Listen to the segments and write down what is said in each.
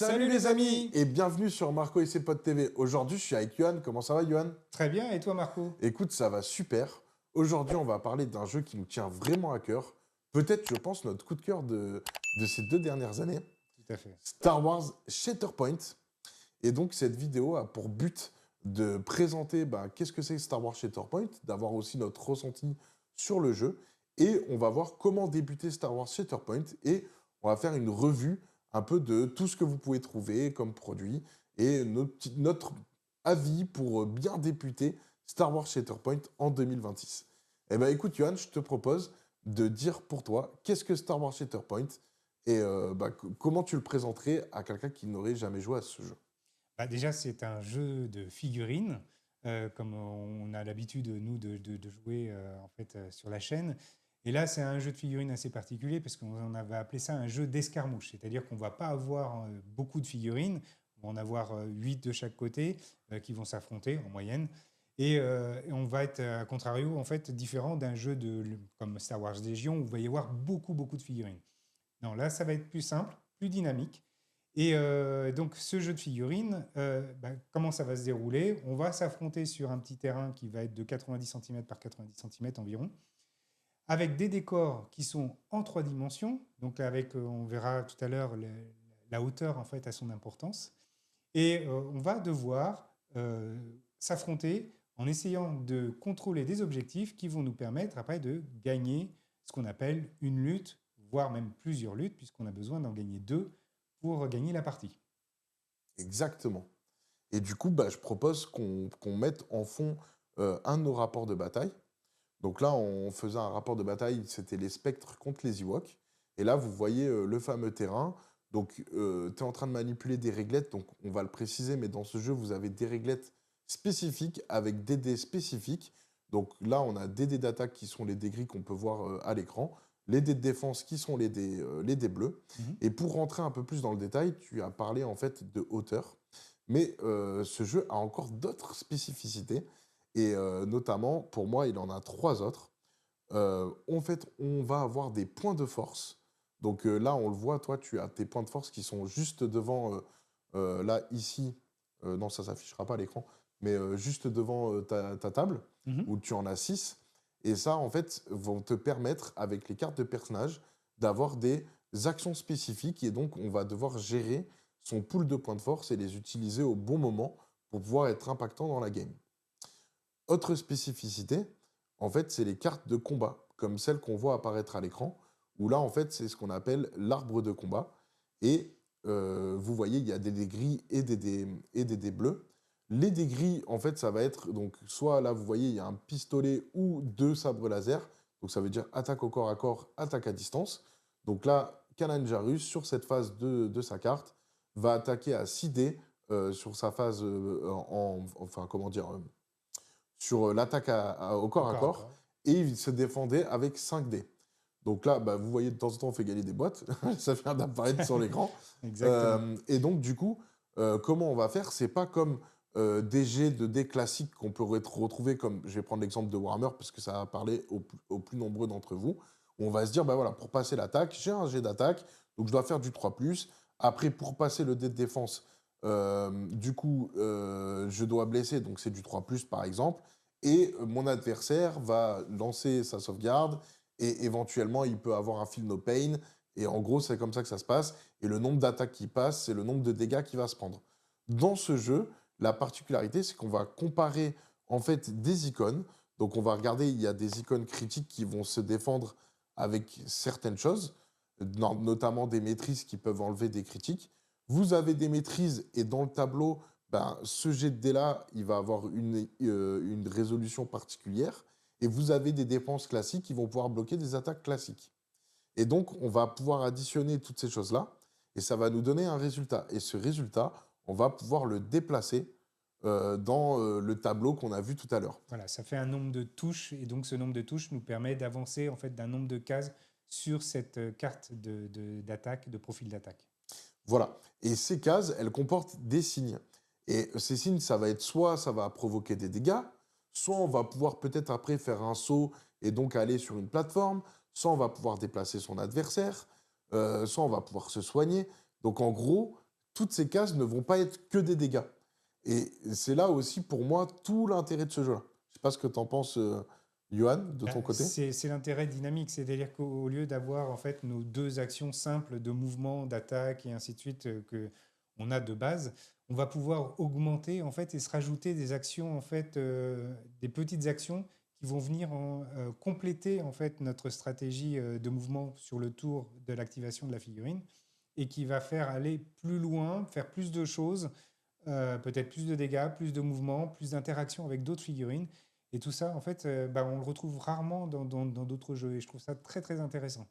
Salut les amis et bienvenue sur Marco et ses potes TV. Aujourd'hui, je suis avec Yohan. Comment ça va, Yohan? Très bien, et toi Marco? Écoute, ça va super. Aujourd'hui, on va parler d'un jeu qui nous tient vraiment à cœur. Peut-être, je pense, notre coup de cœur de ces 2 dernières années. Tout à fait. Star Wars Shatterpoint. Et donc, cette vidéo a pour but de présenter qu'est-ce que c'est Star Wars Shatterpoint, d'avoir aussi notre ressenti sur le jeu. Et on va voir comment débuter Star Wars Shatterpoint. Et on va faire une revue un peu de tout ce que vous pouvez trouver comme produit et notre avis pour bien débuter Star Wars Shatterpoint en 2026. Eh bien, écoute, Johan, je te propose de dire pour toi qu'est-ce que Star Wars Shatterpoint et comment tu le présenterais à quelqu'un qui n'aurait jamais joué à ce jeu. Déjà, c'est un jeu de figurines, comme on a l'habitude, nous, de jouer en fait, sur la chaîne. Et là, c'est un jeu de figurines assez particulier parce qu'on avait appelé ça un jeu d'escarmouche. C'est-à-dire qu'on ne va pas avoir beaucoup de figurines, on va en avoir 8 de chaque côté qui vont s'affronter en moyenne. Et on va être, à contrario, en fait, différent d'un jeu comme Star Wars Légion où il va y avoir beaucoup, beaucoup de figurines. Non, là, ça va être plus simple, plus dynamique. Et donc, ce jeu de figurines, comment ça va se dérouler? On va s'affronter sur un petit terrain qui va être de 90 cm par 90 cm environ, avec des décors qui sont en 3 dimensions. Donc, on verra tout à l'heure, la hauteur, en fait, a son importance. Et on va devoir s'affronter en essayant de contrôler des objectifs qui vont nous permettre après de gagner ce qu'on appelle une lutte, voire même plusieurs luttes, puisqu'on a besoin d'en gagner 2 pour gagner la partie. Exactement. Et du coup, je propose qu'on mette en fond un de nos rapports de bataille. Donc là, on faisait un rapport de bataille, c'était les spectres contre les Ewoks. Et là, vous voyez le fameux terrain. Donc, tu es en train de manipuler des réglettes, donc on va le préciser, mais dans ce jeu, vous avez des réglettes spécifiques avec des dés spécifiques. Donc là, on a des dés d'attaque qui sont les dés gris qu'on peut voir à l'écran, les dés de défense qui sont les dés bleus. Mhm. Et pour rentrer un peu plus dans le détail, tu as parlé en fait de hauteur. Mais ce jeu a encore d'autres spécificités. Et notamment, pour moi, il en a 3 autres. En fait, on va avoir des points de force. Donc là, on le voit, toi, tu as tes points de force qui sont juste devant, là, ici. Non, ça ne s'affichera pas à l'écran, mais juste devant ta table, Mhm. où tu en as 6. Et ça, en fait, vont te permettre, avec les cartes de personnage, d'avoir des actions spécifiques. Et donc, on va devoir gérer son pool de points de force et les utiliser au bon moment pour pouvoir être impactant dans la game. Autre spécificité, en fait, c'est les cartes de combat, comme celles qu'on voit apparaître à l'écran, où là, en fait, c'est ce qu'on appelle l'arbre de combat. Et vous voyez, il y a des dés gris et des dés bleus. Les dés gris, en fait, ça va être, donc, soit là, vous voyez, il y a un pistolet ou 2 sabres laser. Donc, ça veut dire attaque au corps à corps, attaque à distance. Donc là, Kanan Jarrus, sur cette phase de sa carte, va attaquer à 6 dés sur sa phase enfin, comment dire, sur l'attaque au Au corps à corps à corps, corps. et il se défendait avec 5 dés. Donc là, vous voyez, de temps en temps, on fait gagner des boîtes. Ça vient d'apparaître sur l'écran. Exactement. Et donc, du coup, comment on va faire? C'est pas comme des jets de dés classiques qu'on peut retrouver, comme je vais prendre l'exemple de Warhammer, parce que ça va parler aux plus nombreux d'entre vous. Où on va se dire, voilà, pour passer l'attaque, j'ai un jet d'attaque, donc je dois faire du 3+. Après, pour passer le dé de défense, du coup, je dois blesser, donc c'est du 3+, par exemple. Et mon adversaire va lancer sa sauvegarde et éventuellement, il peut avoir un feel no pain. Et en gros, c'est comme ça que ça se passe. Et le nombre d'attaques qui passe, c'est le nombre de dégâts qu'il va se prendre. Dans ce jeu, la particularité, c'est qu'on va comparer en fait des icônes. Donc, on va regarder, il y a des icônes critiques qui vont se défendre avec certaines choses, notamment des maîtrises qui peuvent enlever des critiques. Vous avez des maîtrises et dans le tableau, ce jet de dés-là, il va avoir une résolution particulière. Et vous avez des défenses classiques qui vont pouvoir bloquer des attaques classiques. Et donc, on va pouvoir additionner toutes ces choses-là et ça va nous donner un résultat. Et ce résultat, on va pouvoir le déplacer dans le tableau qu'on a vu tout à l'heure. Voilà, ça fait un nombre de touches, et donc ce nombre de touches nous permet d'avancer en fait d'un nombre de cases sur cette carte d'attaque, de profil d'attaque. Voilà. Et ces cases, elles comportent des signes. Et ces signes, ça va être soit ça va provoquer des dégâts, soit on va pouvoir peut-être après faire un saut et donc aller sur une plateforme, soit on va pouvoir déplacer son adversaire, soit on va pouvoir se soigner. Donc en gros, toutes ces cases ne vont pas être que des dégâts. Et c'est là aussi, pour moi, tout l'intérêt de ce jeu-là. Je sais pas ce que tu en penses, Johan, de ton côté. C'est l'intérêt dynamique, c'est-à-dire qu'au lieu d'avoir en fait nos deux actions simples de mouvement, d'attaque et ainsi de suite que on a de base, on va pouvoir augmenter en fait et se rajouter des actions en fait, des petites actions qui vont venir compléter en fait notre stratégie de mouvement sur le tour de l'activation de la figurine et qui va faire aller plus loin, faire plus de choses, peut-être plus de dégâts, plus de mouvements, plus d'interactions avec d'autres figurines. Et tout ça, en fait, bah, on le retrouve rarement dans d'autres jeux. Et je trouve ça très, très intéressant.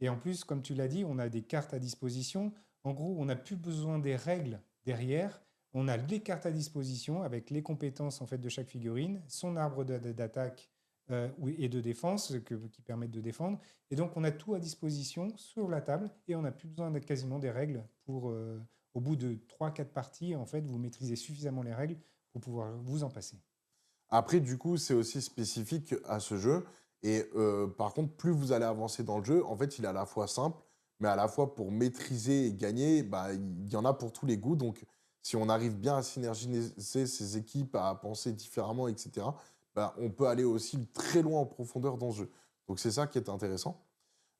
Et en plus, comme tu l'as dit, on a des cartes à disposition. En gros, on n'a plus besoin des règles derrière. On a les cartes à disposition avec les compétences en fait, de chaque figurine, son arbre d'attaque et de défense qui permettent de défendre. Et donc, on a tout à disposition sur la table et on n'a plus besoin d'être quasiment des règles pour, au bout de trois quatre parties, en fait, vous maîtrisez suffisamment les règles pour pouvoir vous en passer. Après, du coup, c'est aussi spécifique à ce jeu. Et par contre, plus vous allez avancer dans le jeu, en fait, il est à la fois simple, mais à la fois pour maîtriser et gagner, bah, il y en a pour tous les goûts. Donc, si on arrive bien à synergiser ces équipes, à penser différemment, etc., bah, on peut aller aussi très loin en profondeur dans ce jeu. Donc, c'est ça qui est intéressant.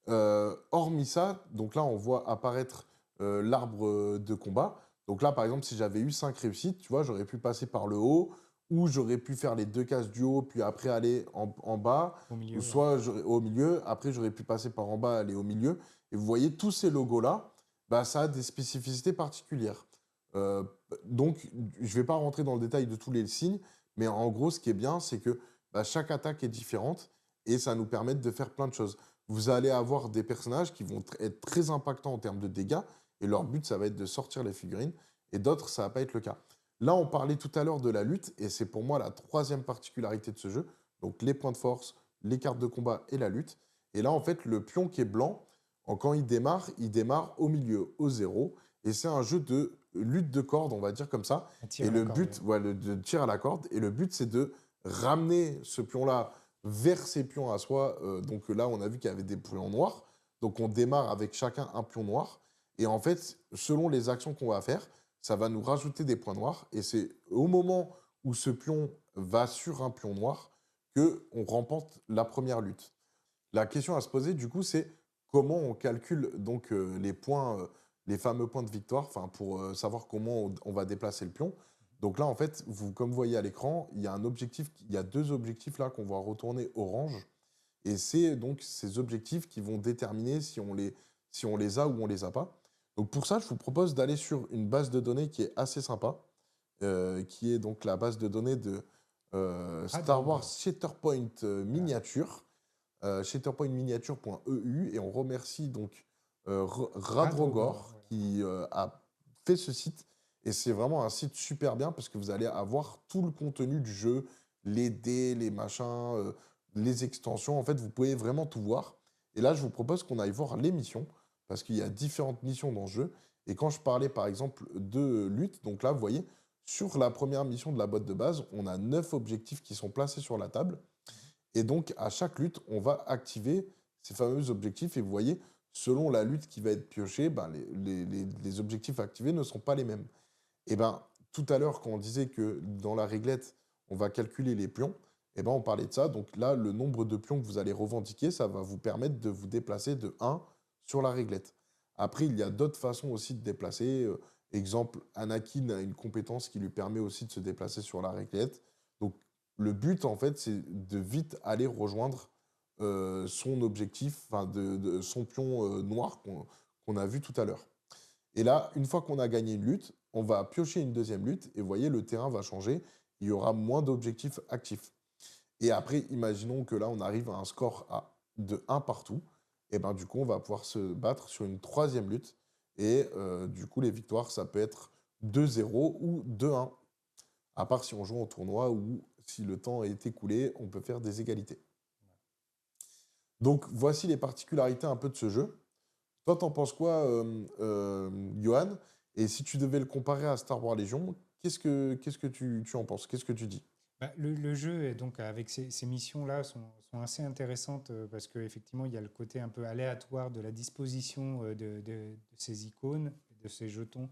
Hormis ça, donc là, on voit apparaître l'arbre de combat. Donc là, par exemple, si j'avais eu 5 réussites, tu vois, j'aurais pu passer par le haut, ou j'aurais pu faire les deux cases du haut, puis après aller en bas, Au ou milieu, ouais. soit au milieu, après j'aurais pu passer par en bas, aller au milieu. Et vous voyez, tous ces logos-là, bah, ça a des spécificités particulières. Euh, donc, je ne vais pas rentrer dans le détail de tous les signes, mais en gros, ce qui est bien, c'est que bah, chaque attaque est différente et ça nous permet de faire plein de choses. Vous allez avoir des personnages qui vont être très impactants en termes de dégâts, et leur but, ça va être de sortir les figurines, et d'autres, ça va pas être le cas. Là, on parlait tout à l'heure de la lutte, et c'est pour moi la troisième particularité de ce jeu. Donc les points de force, les cartes de combat et la lutte. Et là, en fait, le pion qui est blanc, quand il démarre au milieu, au zéro. Et c'est un jeu de lutte de corde, on va dire comme ça. On tire Et à la le corde, oui. but, voilà, de tir à la corde. Et le but, c'est de ramener ce pion-là vers ses pions à soi. Donc là, on a vu qu'il y avait des pions noirs. Donc on démarre avec chacun un pion noir. Et en fait, selon les actions qu'on va faire, ça va nous rajouter des points noirs. Et c'est au moment où ce pion va sur un pion noir que on remporte la première lutte. La question à se poser, du coup, c'est comment on calcule donc les points, les fameux points de victoire, enfin pour savoir comment on va déplacer le pion. Donc là, en fait, vous, comme vous voyez à l'écran, il y a un objectif, il y a deux objectifs là qu'on va retourner orange, et c'est donc ces objectifs qui vont déterminer si on les a ou on les a pas. Donc pour ça, je vous propose d'aller sur une base de données qui est assez sympa, qui est donc la base de données de Star Wars Radrogon. Shatterpoint Voilà. Miniature, shatterpointminiature.eu, et on remercie donc Radrogon, Radrogor voilà. qui a fait ce site. Et c'est vraiment un site super bien parce que vous allez avoir tout le contenu du jeu, les dés, les machins, les extensions. En fait, vous pouvez vraiment tout voir. Et là, je vous propose qu'on aille voir les missions parce qu'il y a différentes missions dans le jeu. Et quand je parlais par exemple de lutte, donc là, vous voyez, sur la première mission de la boîte de base, on a 9 objectifs qui sont placés sur la table. Et donc, à chaque lutte, on va activer ces fameux objectifs. Et vous voyez, selon la lutte qui va être piochée, ben, les objectifs activés ne sont pas les mêmes. Et ben, tout à l'heure, quand on disait que dans la réglette, on va calculer les pions, et ben, on parlait de ça. Donc là, le nombre de pions que vous allez revendiquer, ça va vous permettre de vous déplacer de 1 sur la réglette. Après, il y a d'autres façons aussi de déplacer. Exemple, Anakin a une compétence qui lui permet aussi de se déplacer sur la réglette. Donc, le but, en fait, c'est de vite aller rejoindre son objectif, enfin, son pion noir qu'on a vu tout à l'heure. Et là, une fois qu'on a gagné une lutte, on va piocher une deuxième lutte et vous voyez, le terrain va changer. Il y aura moins d'objectifs actifs. Et après, imaginons que là, on arrive à un score de 1 partout. Et ben du coup, on va pouvoir se battre sur une troisième lutte. Et du coup, les victoires, ça peut être 2-0 ou 2-1. À part si on joue en tournoi ou si le temps est écoulé, on peut faire des égalités. Donc voici les particularités un peu de ce jeu. Toi, t'en penses quoi, Johan? Et si tu devais le comparer à Star Wars Légion, qu'est-ce que tu en penses? Qu'est-ce que tu dis? Bah, le jeu, donc, avec ces missions-là, sont assez intéressantes parce qu'effectivement, il y a le côté un peu aléatoire de la disposition de ces icônes, de ces jetons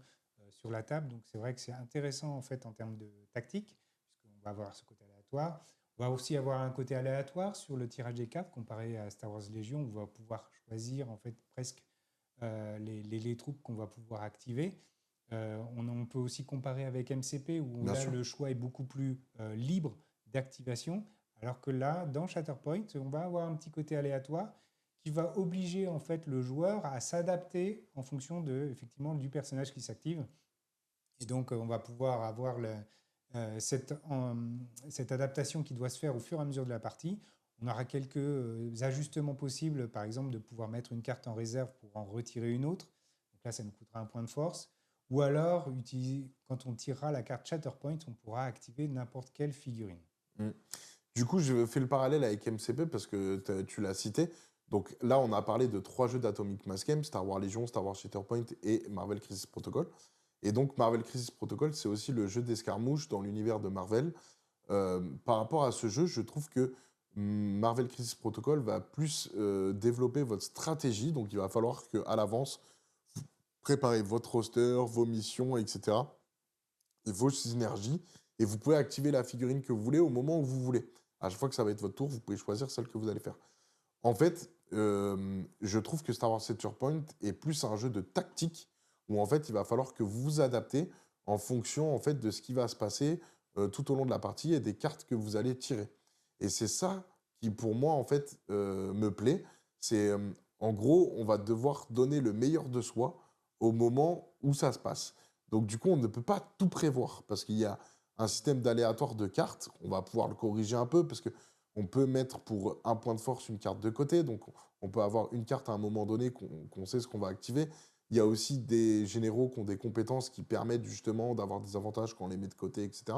sur la table. Donc c'est vrai que c'est intéressant en fait en termes de tactique, puisqu'on va avoir ce côté aléatoire. On va aussi avoir un côté aléatoire sur le tirage des cartes comparé à Star Wars Légion, où on va pouvoir choisir en fait presque les troupes qu'on va pouvoir activer. On peut aussi comparer avec MCP, où Bien là sûr. le choix est beaucoup plus libre d'activation, alors que là, dans Shatterpoint, on va avoir un petit côté aléatoire qui va obliger en fait le joueur à s'adapter en fonction effectivement, du personnage qui s'active. Et donc, on va pouvoir avoir cette adaptation qui doit se faire au fur et à mesure de la partie. On aura quelques ajustements possibles, par exemple de pouvoir mettre une carte en réserve pour en retirer une autre. Donc là, ça nous coûtera un point de force. Ou alors, quand on tirera la carte Shatterpoint, on pourra activer n'importe quelle figurine. Mm. Du coup, je fais le parallèle avec MCP parce que tu l'as cité. Donc là, on a parlé de 3 jeux d'Atomic Mass Game, Star Wars Legion, Star Wars Shatterpoint et Marvel Crisis Protocol. Et donc, Marvel Crisis Protocol, c'est aussi le jeu d'escarmouche dans l'univers de Marvel. Par rapport à ce jeu, je trouve que Marvel Crisis Protocol va plus développer votre stratégie. Donc, il va falloir qu'à l'avance, vous préparez votre roster, vos missions, etc. et vos synergies. Et vous pouvez activer la figurine que vous voulez au moment où vous voulez. À chaque fois que ça va être votre tour, vous pouvez choisir celle que vous allez faire. En fait, je trouve que Star Wars Point est plus un jeu de tactique où en fait, il va falloir que vous vous adaptez en fonction en fait de ce qui va se passer tout au long de la partie et des cartes que vous allez tirer. Et c'est ça qui, pour moi, en fait, me plaît. C'est en gros, on va devoir donner le meilleur de soi au moment où ça se passe. Donc, du coup, on ne peut pas tout prévoir parce qu'il y a un système d'aléatoire de cartes. On va pouvoir le corriger un peu parce que on peut mettre pour un point de force une carte de côté. Donc, on peut avoir une carte à un moment donné qu'on sait ce qu'on va activer. Il y a aussi des généraux qui ont des compétences qui permettent justement d'avoir des avantages quand on les met de côté, etc.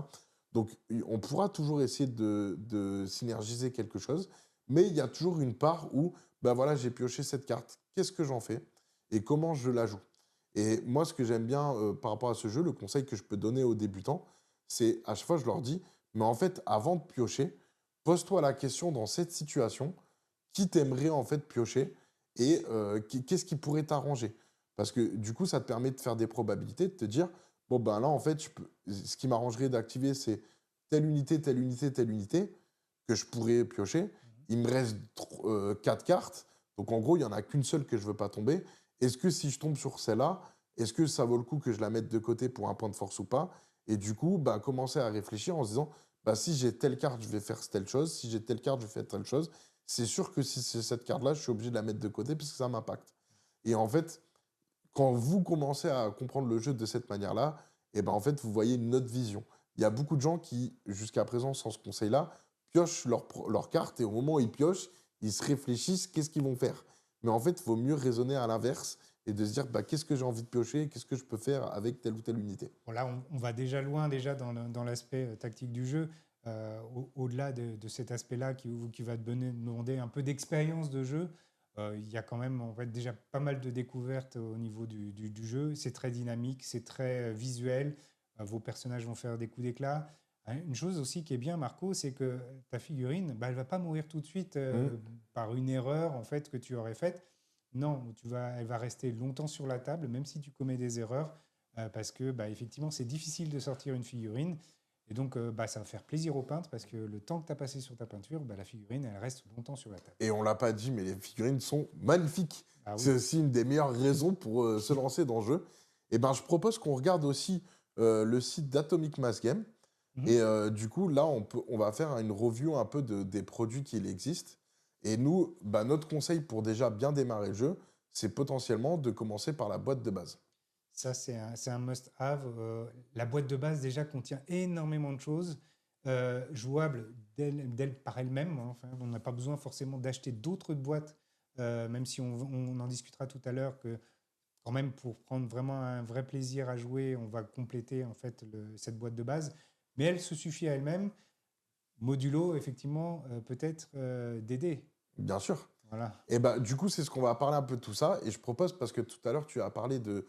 Donc, on pourra toujours essayer de synergiser quelque chose, mais il y a toujours une part où, ben voilà, j'ai pioché cette carte, qu'est-ce que j'en fais et comment je la joue. Et moi, ce que j'aime bien par rapport à ce jeu, le conseil que je peux donner aux débutants, c'est à chaque fois, je leur dis, mais en fait, avant de piocher, pose-toi la question dans cette situation, qui t'aimerait en fait piocher et qu'est-ce qui pourrait t'arranger. Parce que du coup, ça te permet de faire des probabilités, de te dire, bon ben là, en fait, ce qui m'arrangerait d'activer, c'est telle unité, telle unité, telle unité que je pourrais piocher. Il me reste 4 cartes. Donc en gros, il n'y en a qu'une seule que je ne veux pas tomber. Est-ce que si je tombe sur celle-là, est-ce que ça vaut le coup que je la mette de côté pour un point de force ou pas? Et du coup, bah, commencer à réfléchir en se disant, bah, si j'ai telle carte, je vais faire telle chose. Si j'ai telle carte, je vais faire telle chose. C'est sûr que si c'est cette carte-là, je suis obligé de la mettre de côté parce que ça m'impacte. Et en fait, quand vous commencez à comprendre le jeu de cette manière-là, et ben en fait, vous voyez une autre vision. Il y a beaucoup de gens qui, jusqu'à présent, sans ce conseil-là, piochent leur carte et au moment où ils piochent, ils se réfléchissent qu'est-ce qu'ils vont faire. Mais en fait, il vaut mieux raisonner à l'inverse et de se dire bah, qu'est-ce que j'ai envie de piocher, qu'est-ce que je peux faire avec telle ou telle unité. Bon, là, on va déjà loin déjà dans l'aspect tactique du jeu. Au-delà de cet aspect-là qui va te demander un peu d'expérience de jeu, il y a quand même en fait, déjà pas mal de découvertes au niveau du jeu. C'est très dynamique, c'est très visuel. Vos personnages vont faire des coups d'éclat. Hein, une chose aussi qui est bien, Marco, c'est que ta figurine, bah, elle va pas mourir tout de suite Mm. par une erreur en fait que tu aurais faite. Non, elle va rester longtemps sur la table, même si tu commets des erreurs parce que bah, effectivement, c'est difficile de sortir une figurine. Et donc, bah, ça va faire plaisir au peintre parce que le temps que tu as passé sur ta peinture, bah, la figurine, elle reste longtemps sur la table. Et on l'a pas dit, mais les figurines sont magnifiques. Ah C'est oui. aussi une des meilleures raisons pour se lancer dans le jeu. Et ben, je propose qu'on regarde aussi le site d'Atomic Mass Game. Mhm. Et du coup, là, on va faire une review un peu des produits qui existent. Et nous, bah, notre conseil pour déjà bien démarrer le jeu, c'est potentiellement de commencer par la boîte de base. Ça, c'est un must-have. La boîte de base, déjà, contient énormément de choses jouables par elle-même. Hein. Enfin, on n'a pas besoin forcément d'acheter d'autres boîtes, même si on en discutera tout à l'heure que quand même pour prendre vraiment un vrai plaisir à jouer, on va compléter en fait cette boîte de base. Mais elle se suffit à elle-même. Modulo, effectivement, peut-être d'aider. Bien sûr. Voilà. Et bah, du coup, c'est ce qu'on va parler un peu de tout ça. Et je propose, parce que tout à l'heure, tu as parlé de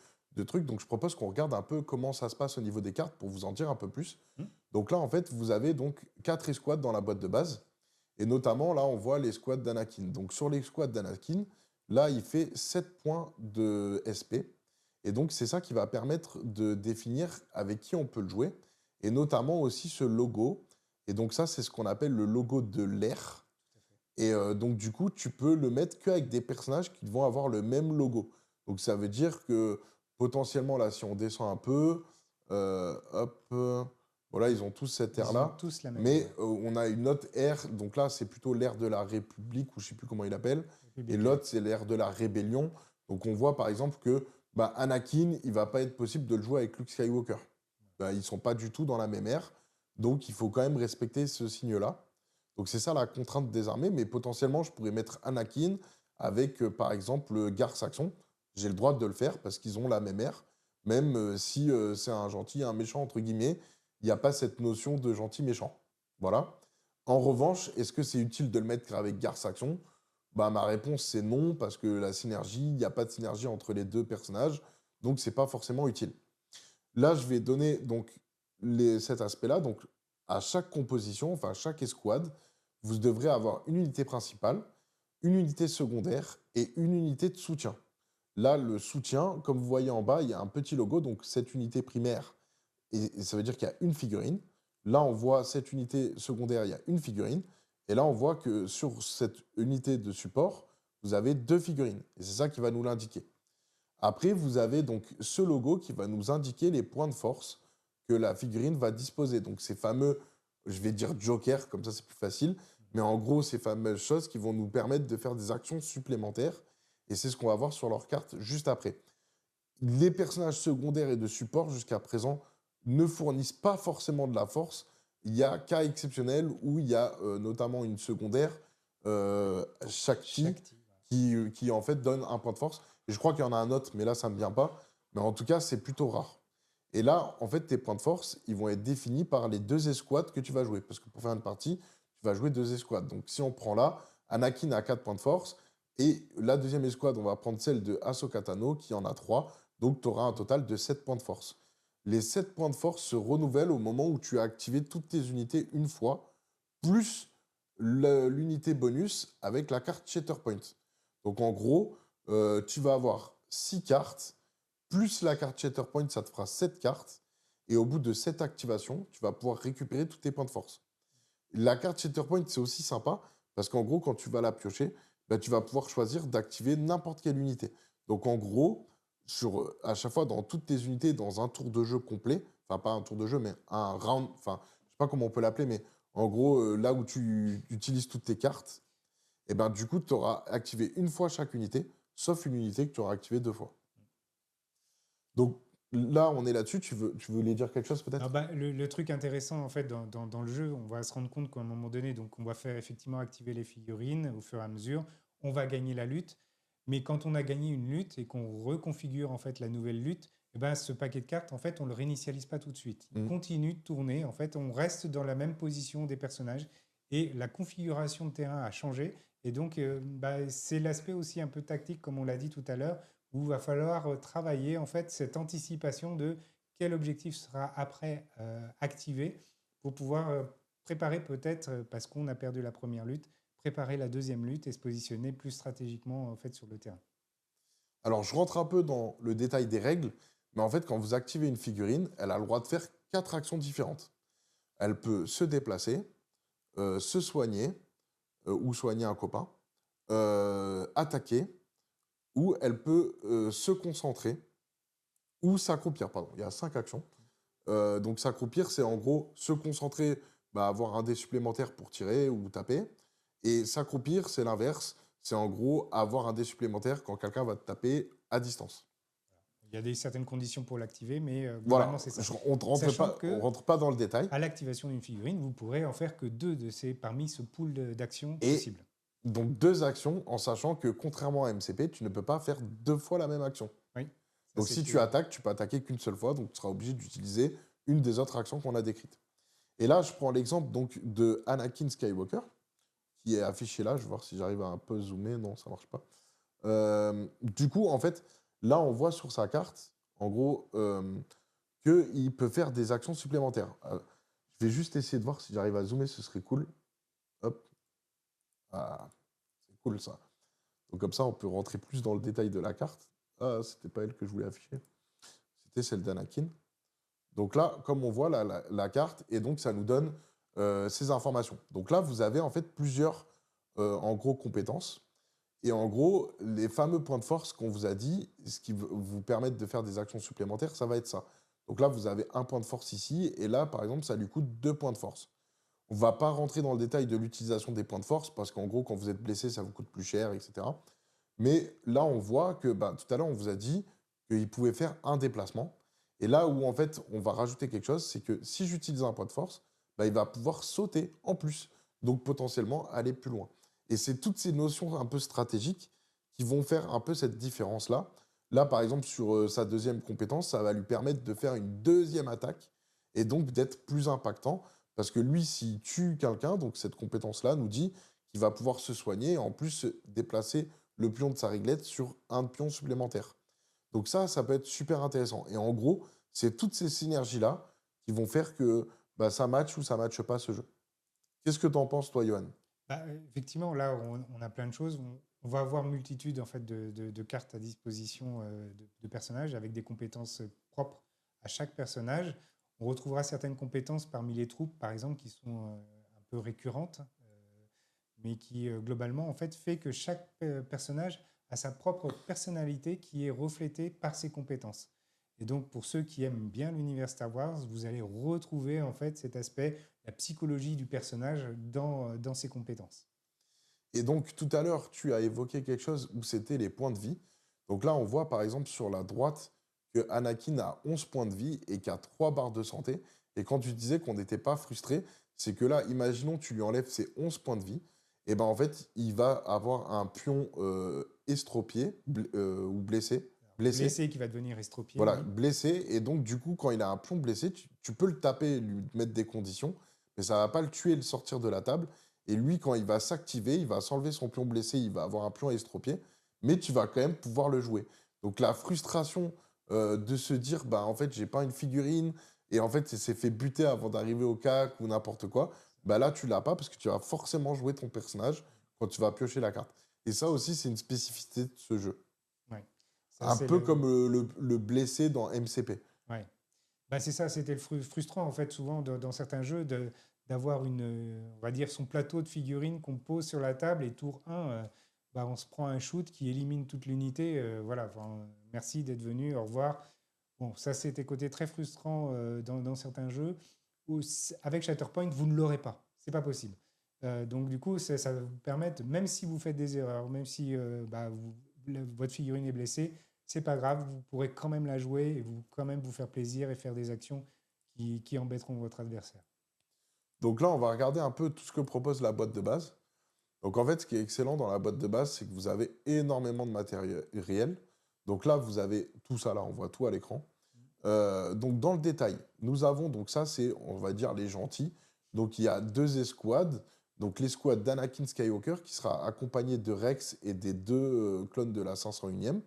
trucs, donc je propose qu'on regarde un peu comment ça se passe au niveau des cartes pour vous en dire un peu plus. Hmm. Donc là, en fait, vous avez donc 4 escouades dans la boîte de base. Et notamment, là, on voit les squads d'Anakin. Donc sur les squads d'Anakin, là, il fait 7 points de SP. Et donc, c'est ça qui va permettre de définir avec qui on peut le jouer, et notamment aussi ce logo. Et donc ça, c'est ce qu'on appelle le logo de l'ère. Et donc, du coup, tu peux le mettre qu'avec des personnages qui vont avoir le même logo. Donc, ça veut dire que potentiellement, là, si on descend un peu, hop, voilà, ils ont tous cette Ils ont ère-là. tous la même, Mais ouais, on a une autre ère. Donc là, c'est plutôt l'ère de la République, ou je sais plus comment il appelle. Et républicaine. l'autre, c'est l'ère de la Rébellion. Donc, on voit par exemple que bah, Anakin, il va pas être possible de le jouer avec Luke Skywalker. Bah, ils sont pas du tout dans la même ère. Donc, il faut quand même respecter ce signe-là. Donc c'est ça la contrainte des armées, mais potentiellement je pourrais mettre Anakin avec par exemple Gar Saxon. J'ai le droit de le faire parce qu'ils ont la même ère, même si c'est un gentil, un méchant entre guillemets, il n'y a pas cette notion de gentil méchant. Voilà. En revanche, est-ce que c'est utile de le mettre avec Gar Saxon? Bah ma réponse c'est non parce que la synergie, il n'y a pas de synergie entre les deux personnages, donc c'est pas forcément utile. Là, je vais donner donc cet aspect-là. Donc, à chaque composition, enfin, à chaque escouade, vous devrez avoir une unité principale, une unité secondaire et une unité de soutien. Là, le soutien, comme vous voyez en bas, il y a un petit logo, donc cette unité primaire, et ça veut dire qu'il y a une figurine. Là, on voit cette unité secondaire, il y a une figurine. Et là, on voit que sur cette unité de support, vous avez deux figurines. Et c'est ça qui va nous l'indiquer. Après, vous avez donc ce logo qui va nous indiquer les points de force que la figurine va disposer. Donc ces fameux, je vais dire joker, comme ça c'est plus facile, mais en gros ces fameuses choses qui vont nous permettre de faire des actions supplémentaires. Et c'est ce qu'on va voir sur leur carte juste après. Les personnages secondaires et de support jusqu'à présent ne fournissent pas forcément de la force. Il y a cas exceptionnels où il y a notamment une secondaire, Shakti, Shakti, voilà. qui en fait donne un point de force. Et je crois qu'il y en a un autre, mais là ça ne me vient pas. Mais en tout cas, c'est plutôt rare. Et là, en fait, tes points de force, ils vont être définis par les deux escouades que tu vas jouer. Parce que pour faire une partie, tu vas jouer deux escouades. Donc si on prend là, Anakin a 4 points de force. Et la deuxième escouade, on va prendre celle de Ahsoka Tano, qui en a 3. Donc tu auras un total de 7 points de force. Les 7 points de force se renouvellent au moment où tu as activé toutes tes unités une fois, plus l'unité bonus avec la carte Shatterpoint. Donc en gros, tu vas avoir 6 cartes, plus la carte Shatterpoint, ça te fera 7 cartes. Et au bout de 7 activations, tu vas pouvoir récupérer tous tes points de force. La carte Shatterpoint, c'est aussi sympa, parce qu'en gros, quand tu vas la piocher, bah, tu vas pouvoir choisir d'activer n'importe quelle unité. Donc en gros, à chaque fois, dans toutes tes unités, dans un tour de jeu complet, enfin pas un tour de jeu, mais un round, enfin je sais pas comment on peut l'appeler, mais en gros, là où tu utilises toutes tes cartes, et ben du coup, tu auras activé une fois chaque unité, sauf une unité que tu auras activée deux fois. Donc là, on est là-dessus. Tu voulais dire quelque chose Alors, peut-être? bah, le truc intéressant en fait dans le jeu, on va se rendre compte qu'à un moment donné, donc on va faire effectivement activer les figurines au fur et à mesure, on va gagner la lutte, mais quand on a gagné une lutte et qu'on reconfigure en fait la nouvelle lutte, eh ben, ce paquet de cartes en fait on le réinitialise pas tout de suite. Il Mm. continue de tourner, en fait on reste dans la même position des personnages et la configuration de terrain a changé et donc bah, c'est l'aspect aussi un peu tactique comme on l'a dit tout à l'heure où il va falloir travailler en fait cette anticipation de quel objectif sera après activé pour pouvoir préparer peut-être, parce qu'on a perdu la première lutte, préparer la deuxième lutte et se positionner plus stratégiquement en fait sur le terrain. Alors, je rentre un peu dans le détail des règles, mais en fait, quand vous activez une figurine, elle a le droit de faire 4 actions différentes. Elle peut se déplacer, se soigner, ou soigner un copain, attaquer, ou elle peut se concentrer, ou s'accroupir, pardon. Il y a 5 actions. Donc s'accroupir, c'est en gros se concentrer, bah, avoir un dé supplémentaire pour tirer ou taper. Et s'accroupir, c'est l'inverse. C'est en gros avoir un dé supplémentaire quand quelqu'un va te taper à distance. Il y a certaines conditions pour l'activer, mais globalement Voilà, c'est ça. on ne rentre Sachant pas, on que rentre pas dans le détail. à l'activation d'une figurine, vous pourrez en faire que deux de ces parmi ce pool d'actions Et possibles. donc deux actions, en sachant que contrairement à MCP, tu ne peux pas faire deux fois la même action. Oui, ça Donc si tu c'était. attaques, tu peux attaquer qu'une seule fois, donc tu seras obligé d'utiliser une des autres actions qu'on a décrites. Et là, je prends l'exemple donc de Anakin Skywalker, qui est affiché là. Je vais voir si j'arrive à un peu zoomer. Non, ça marche pas. Du coup, en fait, là, on voit sur sa carte, en gros, qu'il peut faire des actions supplémentaires. Je vais juste essayer de voir si j'arrive à zoomer, ce serait cool. Hop. Ah, c'est cool ça. Donc comme ça, on peut rentrer plus dans le détail de la carte. Ah, c'était pas elle que je voulais afficher. quitté celle d'Anakin. Donc là, comme on voit la carte, et donc ça nous donne ces informations. Donc là, vous avez en fait plusieurs, en gros, compétences. Et en gros, les fameux points de force qu'on vous a dit, ce qui vous permettre de faire des actions supplémentaires, ça va être ça. Donc là, vous avez un point de force ici, et là, par exemple, ça lui coûte 2 points de force. On ne va pas rentrer dans le détail de l'utilisation des points de force, parce qu'en gros, quand vous êtes blessé, ça vous coûte plus cher, etc. Mais là, on voit que bah, tout à l'heure, on vous a dit qu'il pouvait faire un déplacement. Et là où, en fait, on va rajouter quelque chose, c'est que si j'utilise un point de force, bah, il va pouvoir sauter en plus. Donc, potentiellement, aller plus loin. Et c'est toutes ces notions un peu stratégiques qui vont faire un peu cette différence-là. Là, par exemple, sur sa deuxième compétence, ça va lui permettre de faire une deuxième attaque et donc d'être plus impactant. Parce que lui, s'il tue quelqu'un, donc cette compétence-là nous dit qu'il va pouvoir se soigner et en plus se déplacer le pion de sa réglette sur un pion supplémentaire. Donc ça peut être super intéressant. Et en gros, c'est toutes ces synergies-là qui vont faire que bah, ça match ou ça matche pas ce jeu. Qu'est-ce que tu en penses, toi, Johan? Bah, effectivement, là, on a plein de choses. On va avoir multitude en fait, de cartes à disposition de personnages avec des compétences propres à chaque personnage. On retrouvera certaines compétences parmi les troupes, par exemple, qui sont un peu récurrentes, mais qui, globalement, en fait, fait que chaque personnage a sa propre personnalité qui est reflétée par ses compétences. Et donc, pour ceux qui aiment bien l'univers Star Wars, vous allez retrouver en fait cet aspect, la psychologie du personnage dans ses compétences. Et donc, tout à l'heure, tu as évoqué quelque chose où c'était les points de vie. Donc là, on voit par exemple sur la droite que Anakin a 11 points de vie et qu'a 3 barres de santé. Et quand tu disais qu'on n'était pas frustré, c'est que là, imaginons tu lui enlèves ses 11 points de vie, et ben en fait, il va avoir un pion estropié ou blessé. Alors, Blessé. blessé qui va devenir estropié, Voilà, oui. blessé. Et donc, du coup, quand il a un pion blessé, tu peux le taper, lui mettre des conditions, mais ça va pas le tuer et le sortir de la table. Et lui, quand il va s'activer, il va s'enlever son pion blessé, il va avoir un pion estropié, mais tu vas quand même pouvoir le jouer. Donc, la frustration de se dire, bah, en fait, j'ai pas une figurine, et en fait, il s'est fait buter avant d'arriver au CAC ou n'importe quoi, bah là, tu l'as pas parce que tu vas forcément jouer ton personnage quand tu vas piocher la carte. Et ça aussi, c'est une spécificité de ce jeu. Ouais. Ça, Un c'est peu comme le blessé dans MCP. ouais. Bah, c'est ça, c'était le frustrant en fait souvent dans certains jeux d'avoir on va dire son plateau de figurines qu'on pose sur la table et tour 1, bah, on se prend un shoot qui élimine toute l'unité. Voilà, enfin, merci d'être venu, au revoir. Bon, ça c'était côté très frustrant dans certains jeux où avec Shatterpoint vous ne l'aurez pas, c'est pas possible. Donc du coup ça va vous permettre, même si vous faites des erreurs, même si bah, votre figurine est blessée, c'est pas grave, vous pourrez quand même la jouer et vous quand même vous faire plaisir et faire des actions qui embêteront votre adversaire. Donc là, on va regarder un peu tout ce que propose la boîte de base. Donc en fait, ce qui est excellent dans la boîte de base, c'est que vous avez énormément de matériel. Donc là, vous avez tout ça, là, on voit tout à l'écran. Donc dans le détail, nous avons, donc ça c'est, on va dire, les gentils. Donc il y a 2 escouades. Donc l'escouade d'Anakin Skywalker qui sera accompagnée de Rex et des 2 clones de la 501e.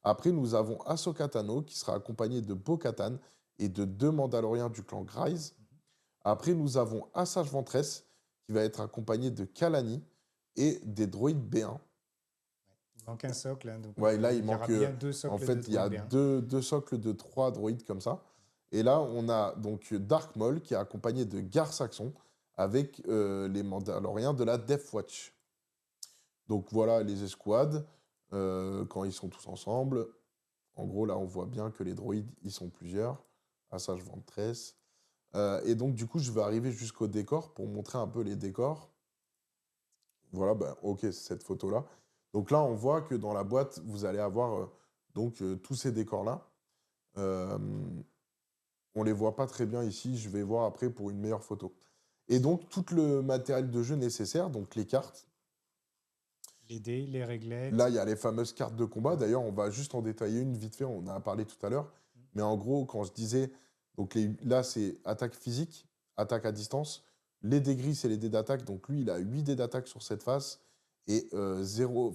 Après, nous avons Ahsoka Tano qui sera accompagnée de Bo-Katan et de 2 Mandaloriens du clan Gryze. Après, nous avons Assage Ventress, qui va être accompagné de Kalani et des droïdes B1. Il manque un socle, hein, donc Ouais, là, il il y aura manque. bien deux En socles de fait, il y droïdes a B1. deux socles de 3 droïdes comme ça. Et là, on a donc Dark Maul qui est accompagné de Gar Saxon avec les Mandaloriens de la Death Watch. Donc voilà les escouades quand ils sont tous ensemble. En gros, là, on voit bien que les droïdes, ils sont plusieurs. Assage Ventress. Et donc, du coup, je vais arriver jusqu'au décor pour montrer un peu les décors. Voilà, ben, ok, c'est cette photo-là. Donc là, on voit que dans la boîte, vous allez avoir tous ces décors-là. Euh, on les voit pas très bien ici. Je vais voir après pour une meilleure photo. Et donc, tout le matériel de jeu nécessaire, donc les cartes. Les dés, les Là, réglettes. il y a les fameuses cartes de combat. D'ailleurs, on va juste en détailler une vite fait. On en a parlé tout à l'heure. Mais en gros, quand je disais, donc là, c'est attaque physique, attaque à distance. Les dés gris, c'est les dés d'attaque. Donc lui, il a 8 dés d'attaque sur cette face et 0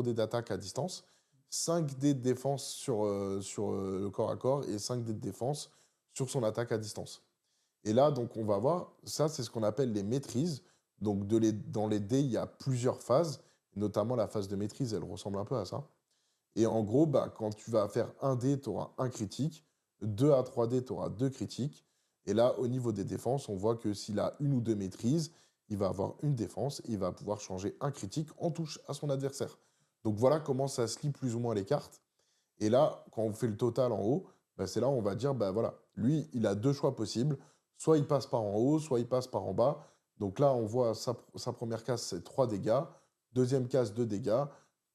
dés d'attaque à distance. 5 dés de défense sur le corps à corps et 5 dés de défense sur son attaque à distance. Et là, donc, on va voir, ça, c'est ce qu'on appelle les maîtrises. Donc, dans les dés, il y a plusieurs phases, notamment la phase de maîtrise, elle ressemble un peu à ça. Et en gros, bah, quand tu vas faire un dé, tu auras un critique. 2 à 3 dés, tu auras 2 critiques. Et là, au niveau des défenses, on voit que s'il a une ou deux maîtrises, il va avoir une défense et il va pouvoir changer un critique en touche à son adversaire. Donc voilà comment ça se lie plus ou moins les cartes. Et là, quand on fait le total en haut, bah, c'est là où on va dire, bah voilà, lui, il a deux choix possibles. Soit il passe par en haut, soit il passe par en bas. Donc là, on voit sa première case, c'est 3 dégâts. Deuxième case, 2 dégâts.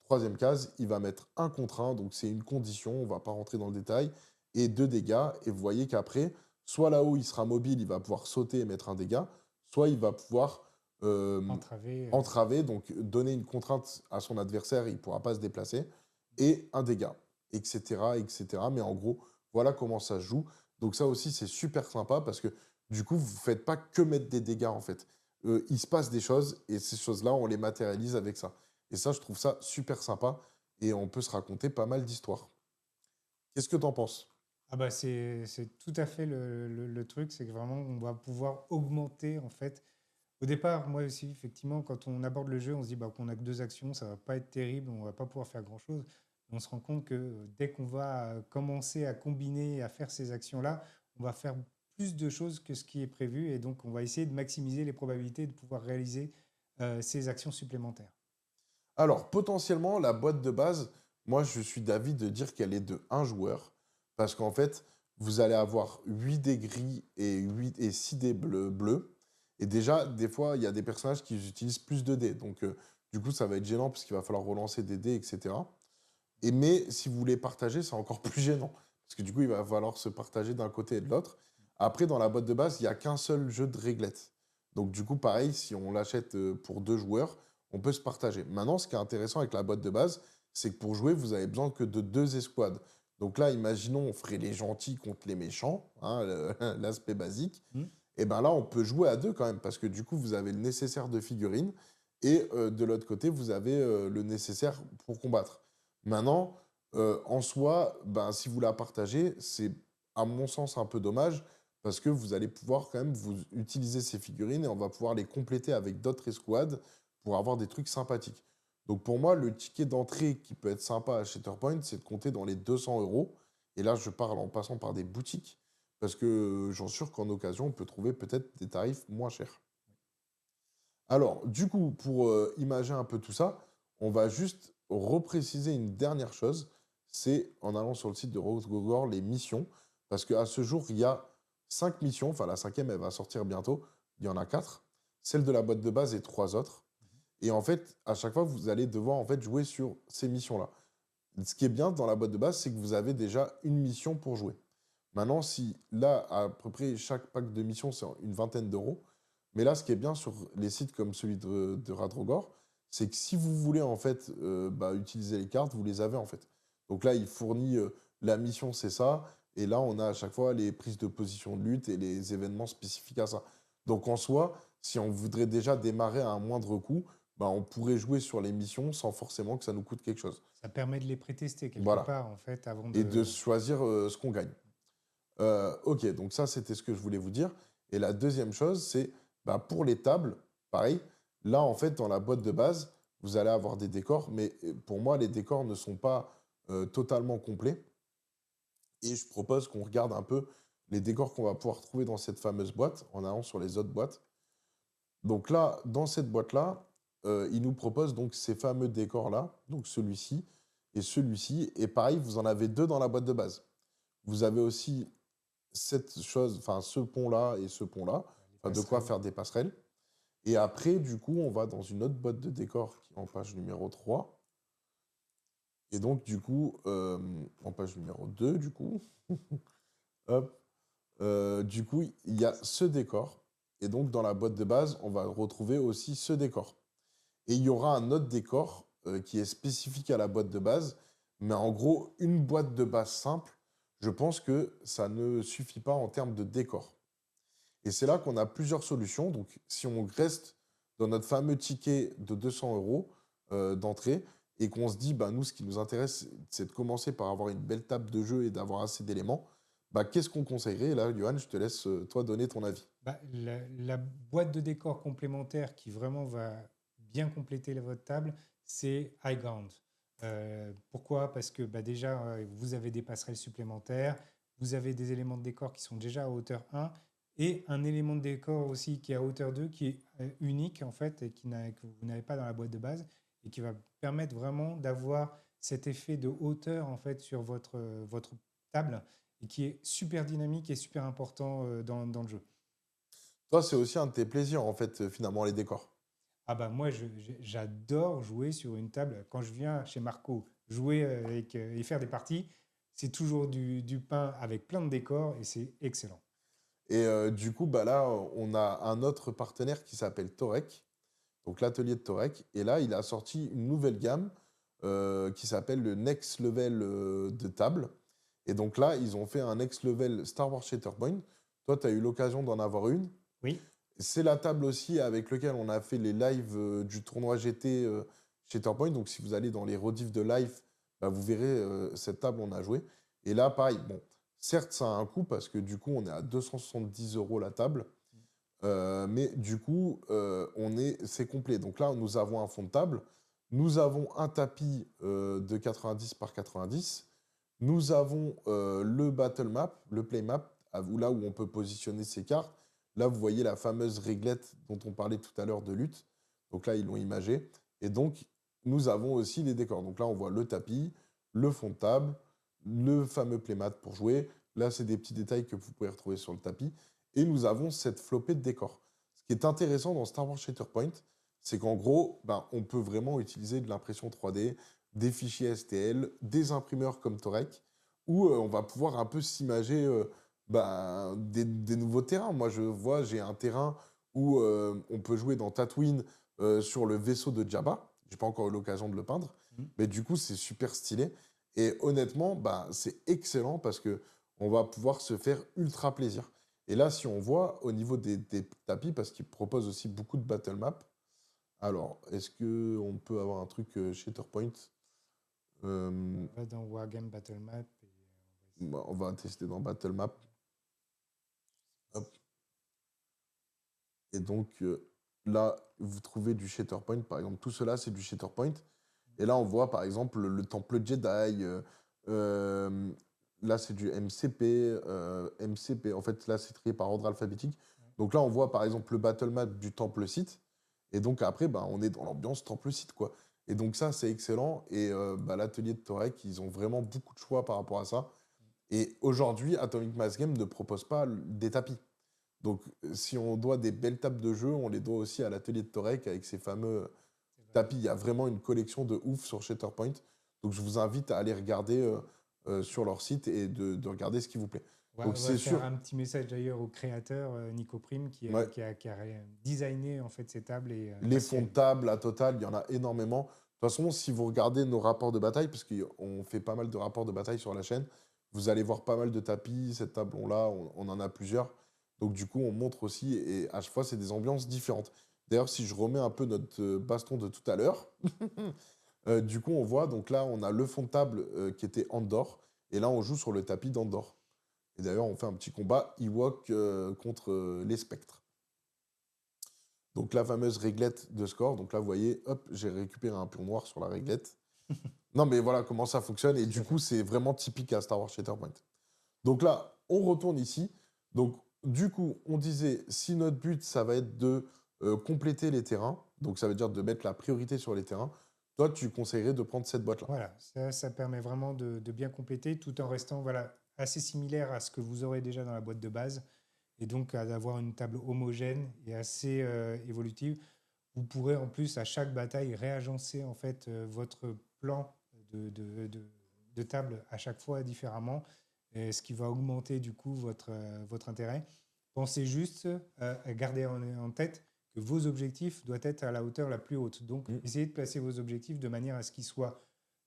Troisième case, il va mettre un contre 1, donc c'est une condition, on ne va pas rentrer dans le détail. Et 2 dégâts. Et vous voyez qu'après, soit là-haut, il sera mobile, il va pouvoir sauter et mettre un dégât, soit il va pouvoir Entravé. entraver, donc donner une contrainte à son adversaire, il ne pourra pas se déplacer, et un dégât, etc., etc. Mais en gros, voilà comment ça se joue. Donc ça aussi, c'est super sympa parce que du coup, vous ne faites pas que mettre des dégâts, en fait. Il se passe des choses, et ces choses-là, on les matérialise avec ça. Et ça, je trouve ça super sympa, et on peut se raconter pas mal d'histoires. Qu'est-ce que tu en penses? Ah bah c'est tout à fait le truc, c'est que vraiment on va pouvoir augmenter en fait. Au départ, moi aussi, effectivement, quand on aborde le jeu, on se dit bah, qu'on a que deux actions, ça va pas être terrible, on va pas pouvoir faire grand-chose. On se rend compte que dès qu'on va commencer à combiner, à faire ces actions-là, on va faire plus de choses que ce qui est prévu et donc on va essayer de maximiser les probabilités de pouvoir réaliser ces actions supplémentaires. Alors, potentiellement, la boîte de base, moi, je suis d'avis de dire qu'elle est de un joueur. Parce qu'en fait, vous allez avoir 8 dés gris et, 8 et 6 dés bleus. Et déjà, des fois, il y a des personnages qui utilisent plus de dés. Donc, du coup, ça va être gênant parce qu'il va falloir relancer des dés, etc. Et mais si vous voulez partager, c'est encore plus gênant. Parce que du coup, il va falloir se partager d'un côté et de l'autre. Après, dans la boîte de base, il n'y a qu'un seul jeu de réglettes. Donc du coup, pareil, si on l'achète pour deux joueurs, on peut se partager. Maintenant, ce qui est intéressant avec la boîte de base, c'est que pour jouer, vous avez besoin que de deux escouades. Donc là, imaginons, on ferait les gentils contre les méchants, hein, l'aspect basique. Hmm. Et bien là, on peut jouer à deux quand même, parce que du coup, vous avez le nécessaire de figurines, et de l'autre côté, vous avez le nécessaire pour combattre. Maintenant, en soi, ben, si vous la partagez, c'est à mon sens un peu dommage parce que vous allez pouvoir quand même vous utiliser ces figurines et on va pouvoir les compléter avec d'autres escouades pour avoir des trucs sympathiques. Donc pour moi, le ticket d'entrée qui peut être sympa à Shatterpoint, c'est de compter dans les 200 euros. Et là, je parle en passant par des boutiques parce que j'en suis sûr qu'en occasion, on peut trouver peut-être des tarifs moins chers. Alors, du coup, pour imager un peu tout ça, on va juste repréciser une dernière chose. C'est en allant sur le site de Rogue Gogor, les missions. Parce qu'à ce jour, il y a 5 missions. Enfin, la cinquième, elle va sortir bientôt. Il y en a 4. Celle de la boîte de base et 3 autres. Et en fait, à chaque fois, vous allez devoir en fait, jouer sur ces missions-là. Ce qui est bien dans la boîte de base, c'est que vous avez déjà une mission pour jouer. Maintenant, si là, à peu près chaque pack de missions, c'est une vingtaine d'euros. Mais là, ce qui est bien sur les sites comme celui de Radrogor, c'est que si vous voulez en fait bah, utiliser les cartes, vous les avez en fait. Donc là, il fournit la mission, c'est ça. Et là, on a à chaque fois les prises de position de lutte et les événements spécifiques à ça. Donc en soi, si on voudrait déjà démarrer à un moindre coût, bah, on pourrait jouer sur les missions sans forcément que ça nous coûte quelque chose. Ça permet de les prétester quelque Voilà. part en fait avant Et de de... choisir ce qu'on gagne. Ok, donc ça, c'était ce que je voulais vous dire. Et la deuxième chose, c'est bah, pour les tables, pareil. Là, en fait, dans la boîte de base, vous allez avoir des décors, mais pour moi, les décors ne sont pas totalement complets. Et je propose qu'on regarde un peu les décors qu'on va pouvoir trouver dans cette fameuse boîte en allant sur les autres boîtes. Donc là, dans cette boîte-là, il nous propose donc ces fameux décors-là, donc celui-ci et celui-ci. Et pareil, vous en avez deux dans la boîte de base. Vous avez aussi cette chose, enfin ce pont-là et ce pont-là, les enfin, de quoi passerelles. faire des passerelles. Et après, du coup, on va dans une autre boîte de décors qui est en page numéro 3. Et donc, du coup, en page numéro 2, du coup, hop, du coup, il y a ce décor. Et donc, dans la boîte de base, on va retrouver aussi ce décor. Et il y aura un autre décor qui est spécifique à la boîte de base. Mais en gros, une boîte de base simple, je pense que ça ne suffit pas en termes de décor. Et c'est là qu'on a plusieurs solutions. Donc, si on reste dans notre fameux ticket de 200 euros d'entrée et qu'on se dit, bah, nous, ce qui nous intéresse, c'est de commencer par avoir une belle table de jeu et d'avoir assez d'éléments, bah, qu'est-ce qu'on conseillerait? Et là, Johan, je te laisse, toi, donner ton avis. Bah, la boîte de décor complémentaire qui vraiment va bien compléter votre table, c'est High Ground. Pourquoi? Parce que bah, déjà, vous avez des passerelles supplémentaires, vous avez des éléments de décor qui sont déjà à hauteur 1 et un élément de décor aussi qui est à hauteur 2 qui est unique en fait et que vous n'avez pas dans la boîte de base et qui va permettre vraiment d'avoir cet effet de hauteur en fait sur votre table et qui est super dynamique et super important dans le jeu. Toi, c'est aussi un de tes plaisirs, en fait, finalement, les décors. Ah bah moi, j'adore jouer sur une table. Quand je viens chez Marco jouer et faire des parties, c'est toujours du pain avec plein de décors et c'est excellent. Et du coup, bah là, on a un autre partenaire qui s'appelle Torek, donc l'atelier de Torek. Et là, il a sorti une nouvelle gamme qui s'appelle le Next Level de table. Et donc là, ils ont fait un Next Level Star Wars Shatterpoint. Toi, tu as eu l'occasion d'en avoir une. Oui, C'est la table aussi avec laquelle on a fait les lives du tournoi GT Shatterpoint. Donc, si vous allez dans les rediffs de live, bah, vous verrez cette table, on a joué. Et là, pareil, bon, certes, ça a un coût parce que du coup, on est à 270 € la table. Mais du coup, c'est complet. Donc là, nous avons un fond de table. Nous avons un tapis de 90 par 90. Nous avons le battle map, le play map, là où on peut positionner ses cartes. Là, vous voyez la fameuse réglette dont on parlait tout à l'heure de lutte. Donc là, ils l'ont imagé. Et donc, nous avons aussi les décors. Donc là, on voit le tapis, le fond de table, le fameux playmat pour jouer. Là, c'est des petits détails que vous pouvez retrouver sur le tapis. Et nous avons cette flopée de décors. Ce qui est intéressant dans Star Wars Shatterpoint, c'est qu'en gros, ben, on peut vraiment utiliser de l'impression 3D, des fichiers STL, des imprimeurs comme Torek, où on va pouvoir un peu s'imager ben, des nouveaux terrains. Moi, je vois, j'ai un terrain où on peut jouer dans Tatooine sur le vaisseau de Jabba. J'ai pas encore eu l'occasion de le peindre, mhm. mais du coup, c'est super stylé. Et honnêtement, ben, c'est excellent parce que on va pouvoir se faire ultra plaisir. Et là, si on voit au niveau des tapis, parce qu'ils proposent aussi beaucoup de battle maps, alors, est-ce qu'on peut avoir un truc Shatterpoint? On Euh, va dans Wargame Battle Map et on va essayer Bah, on va tester dans Battle Map. Hop. Et donc là, vous trouvez du Shatterpoint, par exemple. Tout cela, c'est du Shatterpoint. Et là, on voit, par exemple, le Temple Jedi. Euh, là, c'est du MCP. MCP, en fait, là, c'est trié par ordre alphabétique. ouais. Donc là, on voit, par exemple, le Battle Map du Temple Sith. Et donc après, bah, on est dans l'ambiance Temple Sith, quoi. Et donc ça, c'est excellent. Et bah, l'atelier de Torek, ils ont vraiment beaucoup de choix par rapport à ça. Et aujourd'hui, Atomic Mass Game ne propose pas des tapis. Donc, si on doit des belles tables de jeu, on les doit aussi à l'atelier de Torek avec ses fameux C'est vrai. tapis. Il y a vraiment une collection de ouf sur Shatterpoint. Donc, je vous invite à aller regarder sur leur site et de regarder ce qui vous plaît. Donc, On va c'est faire sûr. un petit message d'ailleurs au créateur Nico Prime Ouais, qui a designé en fait ces tables et les merci à fonds de lui. table, la totale, il y en a énormément. De toute façon, si vous regardez nos rapports de bataille, parce qu'on fait pas mal de rapports de bataille sur la chaîne, vous allez voir pas mal de tapis. Cette table-là, on en a plusieurs. Donc, du coup, on montre aussi, et à chaque fois, c'est des ambiances différentes. D'ailleurs, si je remets un peu notre baston de tout à l'heure, du coup, on voit, donc là, on a le fond de table qui était Andorre, et là, on joue sur le tapis d'Andorre. Et d'ailleurs, on fait un petit combat Ewok contre les spectres. Donc la fameuse réglette de score. Donc là, vous voyez, hop, j'ai récupéré un pion noir sur la réglette. Non, mais voilà comment ça fonctionne. Et Tout du à coup, fait. c'est vraiment typique à Star Wars Shatterpoint. Donc là, on retourne ici. Donc, du coup, on disait, si notre but, ça va être de compléter les terrains, donc ça veut dire de mettre la priorité sur les terrains, toi, tu conseillerais de prendre cette boîte-là. Voilà, ça permet vraiment de bien compléter tout en restant voilà, assez similaire à ce que vous aurez déjà dans la boîte de base et donc d'avoir une table homogène et assez évolutive. Vous pourrez en plus à chaque bataille réagencer en fait votre plan de table à chaque fois différemment, et ce qui va augmenter du coup votre intérêt. Pensez juste à garder en tête que vos objectifs doivent être à la hauteur la plus haute. Donc, Mm. essayez de placer vos objectifs de manière à ce qu'ils soient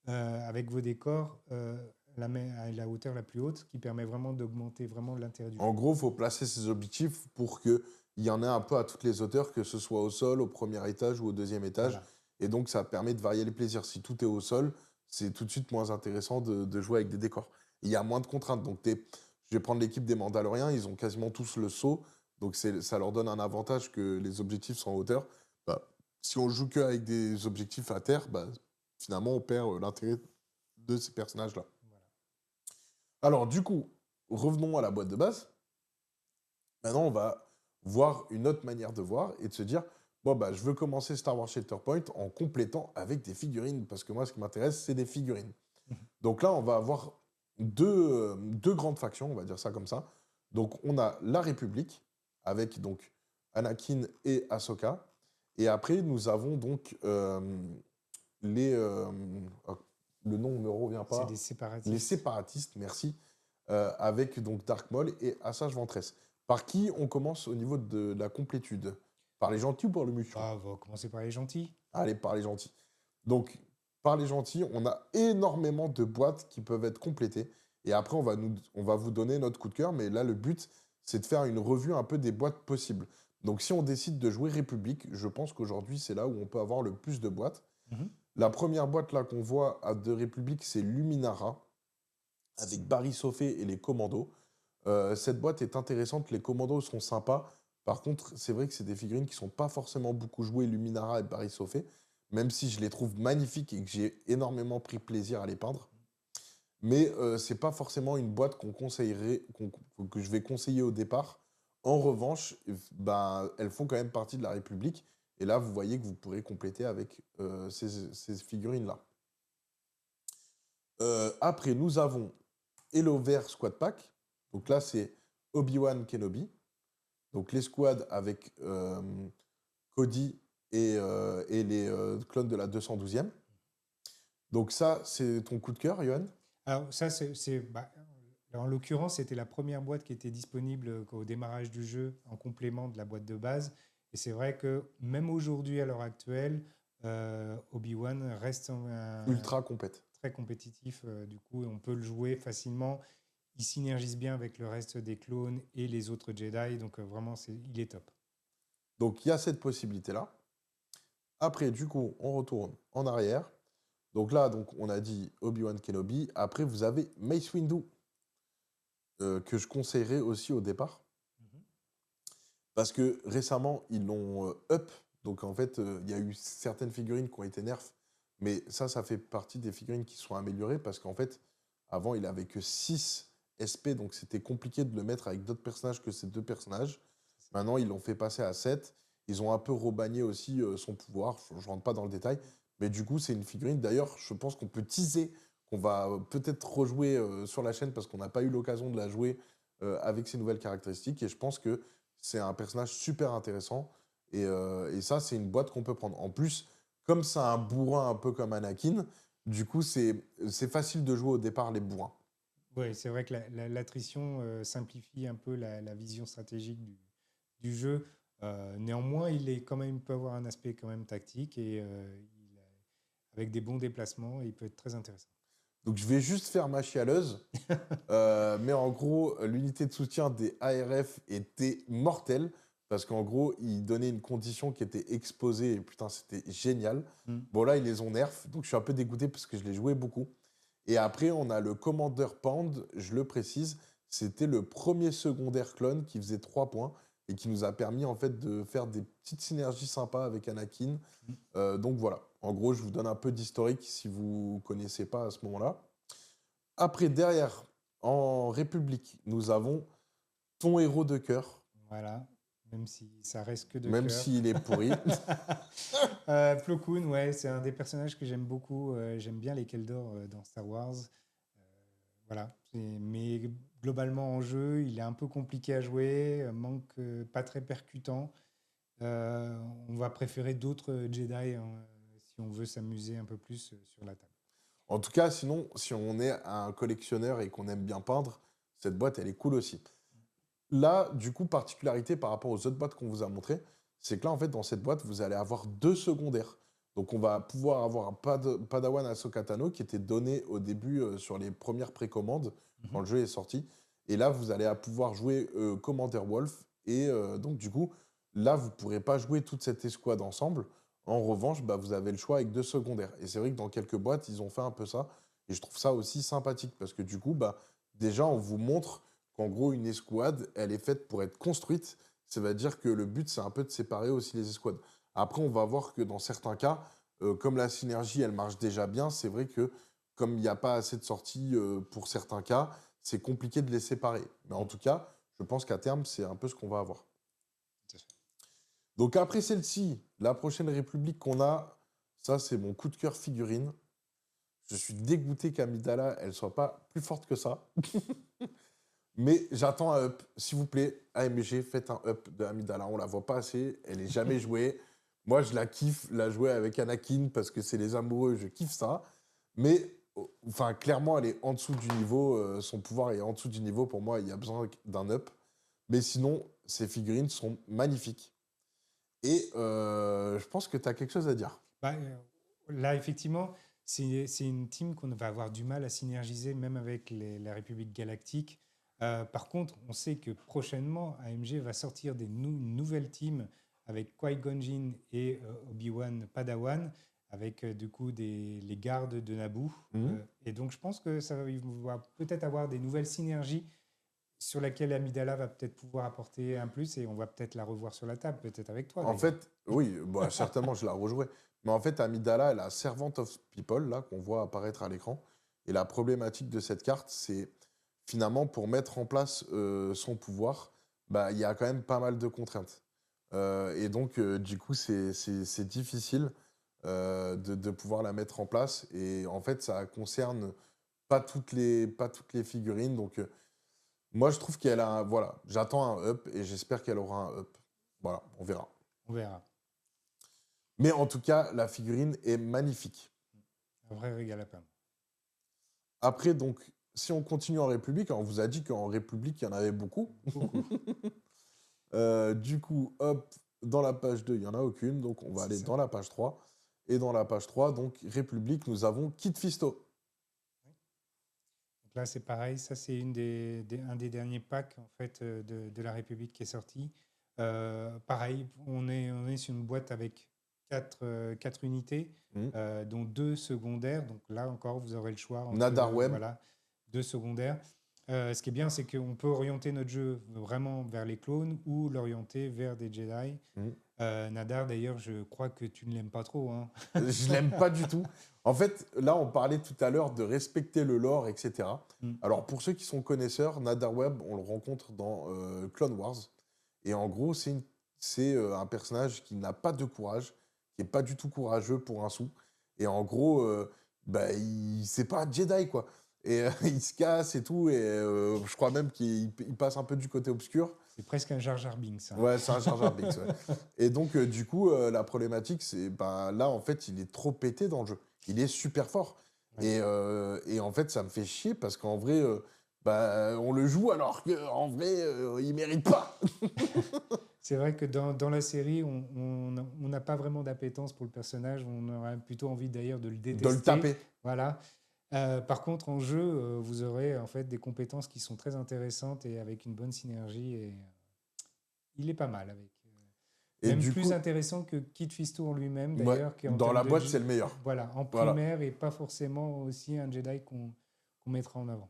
avec vos décors à la hauteur la plus haute, qui permet vraiment d'augmenter vraiment l'intérêt du En jeu. gros, il faut placer ses objectifs pour qu'il y en ait un peu à toutes les hauteurs, que ce soit au sol, au premier étage ou au deuxième étage. Voilà. Et donc, ça permet de varier les plaisirs. Si tout est au sol, c'est tout de suite moins intéressant de jouer avec des décors. Il y a moins de contraintes. Donc, je vais prendre l'équipe des Mandaloriens, ils ont quasiment tous le saut. Donc, ça leur donne un avantage que les objectifs sont en hauteur. Bah, si on joue que avec des objectifs à terre, bah, finalement, on perd l'intérêt de ces personnages-là. Voilà. Alors, du coup, revenons à la boîte de base. Maintenant, on va voir une autre manière de voir et de se dire, bon, bah, je veux commencer Star Wars Shatterpoint en complétant avec des figurines, parce que moi, ce qui m'intéresse, c'est des figurines. Mhm. Donc là, on va avoir deux grandes factions, on va dire ça comme ça. Donc, on a la République, avec donc Anakin et Ahsoka. Et après, nous avons donc les... oh, le nom ne me revient C'est des pas. Les séparatistes. séparatistes, merci. Avec donc Dark Maul et Assage Ventress. Par qui on commence au niveau de la complétude? Par les gentils ou par le méchant? Bah, on va commencer par les gentils. Allez, par les gentils. Donc, par les gentils, on a énormément de boîtes qui peuvent être complétées. Et après, on va vous donner notre coup de cœur. Mais là, le but, c'est de faire une revue un peu des boîtes possibles. Donc, si on décide de jouer République, je pense qu'aujourd'hui, c'est là où on peut avoir le plus de boîtes. Mhm. La première boîte là qu'on voit de République, c'est Luminara, avec Barry Sofé et les commandos. Cette boîte est intéressante, les commandos sont sympas. Par contre, c'est vrai que c'est des figurines qui ne sont pas forcément beaucoup jouées, Luminara et Barry Sofé, même si je les trouve magnifiques et que j'ai énormément pris plaisir à les peindre. Mais ce n'est pas forcément une boîte que je vais conseiller au départ. En revanche, ben, elles font quand même partie de la République. Et là, vous voyez que vous pourrez compléter avec ces figurines-là. Après, nous avons Hellover Squad Pack. Donc là, c'est Obi-Wan Kenobi. Donc les squads avec Cody et les clones de la 212e. Donc ça, c'est ton coup de cœur, Johan? Alors ça, bah, en l'occurrence, c'était la première boîte qui était disponible au démarrage du jeu en complément de la boîte de base. Et c'est vrai que même aujourd'hui, à l'heure actuelle, Obi-Wan reste Ultra complète. très compétitif. Du coup, on peut le jouer facilement. Il synergise bien avec le reste des clones et les autres Jedi. Donc vraiment, il est top. Donc il y a cette possibilité-là. Après, du coup, on retourne en arrière. Donc là, donc, on a dit Obi-Wan Kenobi. Après, vous avez Mace Windu, que je conseillerais aussi au départ. Mhm. Parce que récemment, ils l'ont up. Donc en fait, il y a eu certaines figurines qui ont été nerfs. Mais ça fait partie des figurines qui sont améliorées. Parce qu'en fait, avant, il avait que 6 SP. Donc c'était compliqué de le mettre avec d'autres personnages que ces deux personnages. Maintenant, ils l'ont fait passer à 7. Ils ont un peu rebagné aussi son pouvoir. Je ne rentre pas dans le détail. Mais du coup, c'est une figurine. D'ailleurs, je pense qu'on peut teaser qu'on va peut-être rejouer sur la chaîne parce qu'on n'a pas eu l'occasion de la jouer avec ses nouvelles caractéristiques. Et je pense que c'est un personnage super intéressant. Et ça, c'est une boîte qu'on peut prendre. En plus, comme c'est un bourrin un peu comme Anakin, du coup, c'est facile de jouer au départ les bourrins. Oui, c'est vrai que l'attrition simplifie un peu la vision stratégique du jeu. Néanmoins, il peut avoir un aspect quand même tactique et avec des bons déplacements, il peut être très intéressant. Donc, je vais juste faire ma chialeuse. Mais en gros, l'unité de soutien des ARF était mortelle. Parce qu'en gros, ils donnaient une condition qui était exposée. Et putain, c'était génial. Mm. Bon, là, ils les ont nerfs. Donc, je suis un peu dégoûté parce que je les jouais beaucoup. Et après, on a le Commander Pound, je le précise. C'était le premier secondaire clone qui faisait 3 points et qui nous a permis en fait de faire des petites synergies sympas avec Anakin. Mm. Donc voilà, en gros, je vous donne un peu d'historique si vous ne connaissez pas à ce moment-là. Après, derrière, en République, nous avons ton héros de cœur, Voilà, même si ça reste que de même cœur. s'il est pourri. Plo Koon, ouais, c'est un des personnages que j'aime beaucoup. J'aime bien les Keldor dans Star Wars. Voilà. Mais globalement en jeu, il est un peu compliqué à jouer, manque pas très percutant. On va préférer d'autres Jedi hein, si on veut s'amuser un peu plus sur la table. En tout cas, sinon, si on est un collectionneur et qu'on aime bien peindre, cette boîte, elle est cool aussi. Là, du coup, particularité par rapport aux autres boîtes qu'on vous a montrées, c'est que là, en fait, dans cette boîte, vous allez avoir 2 secondaires. Donc, on va pouvoir avoir un Padawan Ahsoka Tano qui était donné au début sur les premières précommandes quand Mhm. le jeu est sorti. Et là, vous allez pouvoir jouer Commander Wolf. Et donc, du coup, là, vous ne pourrez pas jouer toute cette escouade ensemble. En revanche, bah, vous avez le choix avec 2 secondaires. Et c'est vrai que dans quelques boîtes, ils ont fait un peu ça. Et je trouve ça aussi sympathique parce que du coup, bah, déjà, on vous montre qu'en gros, une escouade, elle est faite pour être construite. Ça veut dire que le but, c'est un peu de séparer aussi les escouades. Après, on va voir que dans certains cas, comme la synergie, elle marche déjà bien, c'est vrai que comme il n'y a pas assez de sorties pour certains cas, c'est compliqué de les séparer. Mais en tout cas, je pense qu'à terme, c'est un peu ce qu'on va avoir. Tout à fait. Donc après celle-ci, la prochaine République qu'on a, ça c'est mon coup de cœur figurine. Je suis dégoûté qu'Amidala, elle soit pas plus forte que ça. Mais j'attends un up. S'il vous plaît, AMG, faites un up de Amidala. On la voit pas assez, elle est jamais jouée. Moi, je la kiffe, la jouer avec Anakin, parce que c'est les amoureux, je kiffe ça. Mais, enfin, clairement, elle est en dessous du niveau. Son pouvoir est en dessous du niveau. Pour moi, il y a besoin d'un up. Mais sinon, ces figurines sont magnifiques. Et je pense que tu as quelque chose à dire. Bah, là, effectivement, c'est une team qu'on va avoir du mal à synergiser, même avec la République galactique. Par contre, on sait que prochainement, AMG va sortir une nouvelle team avec Qui-Gon Jinn et Obi-Wan Padawan, avec du coup les gardes de Naboo. Mhm. Et donc, je pense que ça va peut-être avoir des nouvelles synergies sur laquelle Amidala va peut-être pouvoir apporter un plus et on va peut-être la revoir sur la table, peut-être avec toi En d'ailleurs. fait, oui, bah, certainement, je la rejouerai. Mais en fait, Amidala, elle a Servant of People, là, qu'on voit apparaître à l'écran. Et la problématique de cette carte, c'est finalement, pour mettre en place son pouvoir, bah, il y a quand même pas mal de contraintes. Et donc, du coup, c'est difficile de pouvoir la mettre en place. Et en fait, ça concerne pas toutes les figurines. Donc, moi, je trouve qu'elle a voilà, j'attends un up et j'espère qu'elle aura un up. Voilà, on verra. On verra. Mais en tout cas, la figurine est magnifique. Un vrai régal à peine. Après, donc, si on continue en République, on vous a dit qu'en République, il y en avait beaucoup. Beaucoup. Du coup, hop, dans la page 2, il n'y en a aucune. Donc, on va C'est aller ça. dans la page 3. Et dans la page 3, donc, République, nous avons Kit Fisto. Donc là, c'est pareil. Ça, c'est un des derniers packs en fait, de la République qui est sorti. Pareil, on est sur une boîte avec quatre unités, Mhm. dont deux secondaires. Donc là encore, vous aurez le choix entre Nadar Web. voilà, deux secondaires. Ce qui est bien, c'est qu'on peut orienter notre jeu vraiment vers les clones ou l'orienter vers des Jedi. Mhm. Nadar, d'ailleurs, je crois que tu ne l'aimes pas trop, hein. Je l'aime pas du tout. En fait, là, on parlait tout à l'heure de respecter le lore, etc. Mm. Alors, pour ceux qui sont connaisseurs, Nadar Web, on le rencontre dans Clone Wars. Et en gros, c'est un personnage qui n'a pas de courage, qui n'est pas du tout courageux pour un sou. Et en gros, bah, c'est pas un Jedi, quoi. Et il se casse et tout. Et je crois même qu'il passe un peu du côté obscur. C'est presque un Jar Jar Binks, hein. Ouais, c'est un Jar Jar Binks, ouais. Et donc, du coup, la problématique, c'est bah, là, en fait, il est trop pété dans le jeu. Il est super fort. Ouais. Et en fait, ça me fait chier parce qu'en vrai, bah, on le joue alors qu'en vrai, il mérite pas. C'est vrai que dans la série, on n'a pas vraiment d'appétence pour le personnage. On aurait plutôt envie d'ailleurs de le De le détester. taper. Voilà. Par contre, en jeu, vous aurez en fait des compétences qui sont très intéressantes et avec une bonne synergie. Et il est pas mal avec. Et Même du plus coup, intéressant que Kit Fisto en lui-même, ouais, d'ailleurs, qui en dans termes la de boîte, c'est le meilleur. voilà, en Voilà. primaire et pas forcément aussi un Jedi qu'on mettra en avant.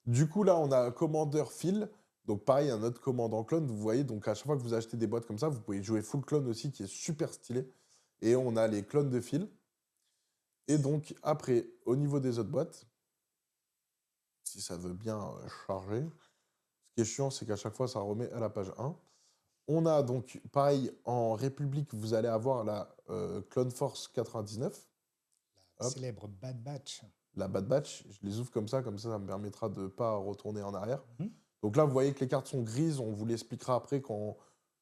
Du coup, là, on a Commander Phil. Donc, pareil, un autre commandant clone. Vous voyez, donc à chaque fois que vous achetez des boîtes comme ça, vous pouvez jouer full clone aussi, qui est super stylé. Et on a les clones de Phil. Et donc, après, au niveau des autres boîtes, si ça veut bien charger, ce qui est chiant, c'est qu'à chaque fois, ça remet à la page 1. On a donc, pareil, en République, vous allez avoir la Clone Force 99. Hop, Célèbre Bad Batch. la Bad Batch. Je les ouvre comme ça me permettra de ne pas retourner en arrière. Mhm. Donc là, vous voyez que les cartes sont grises. On vous l'expliquera après quand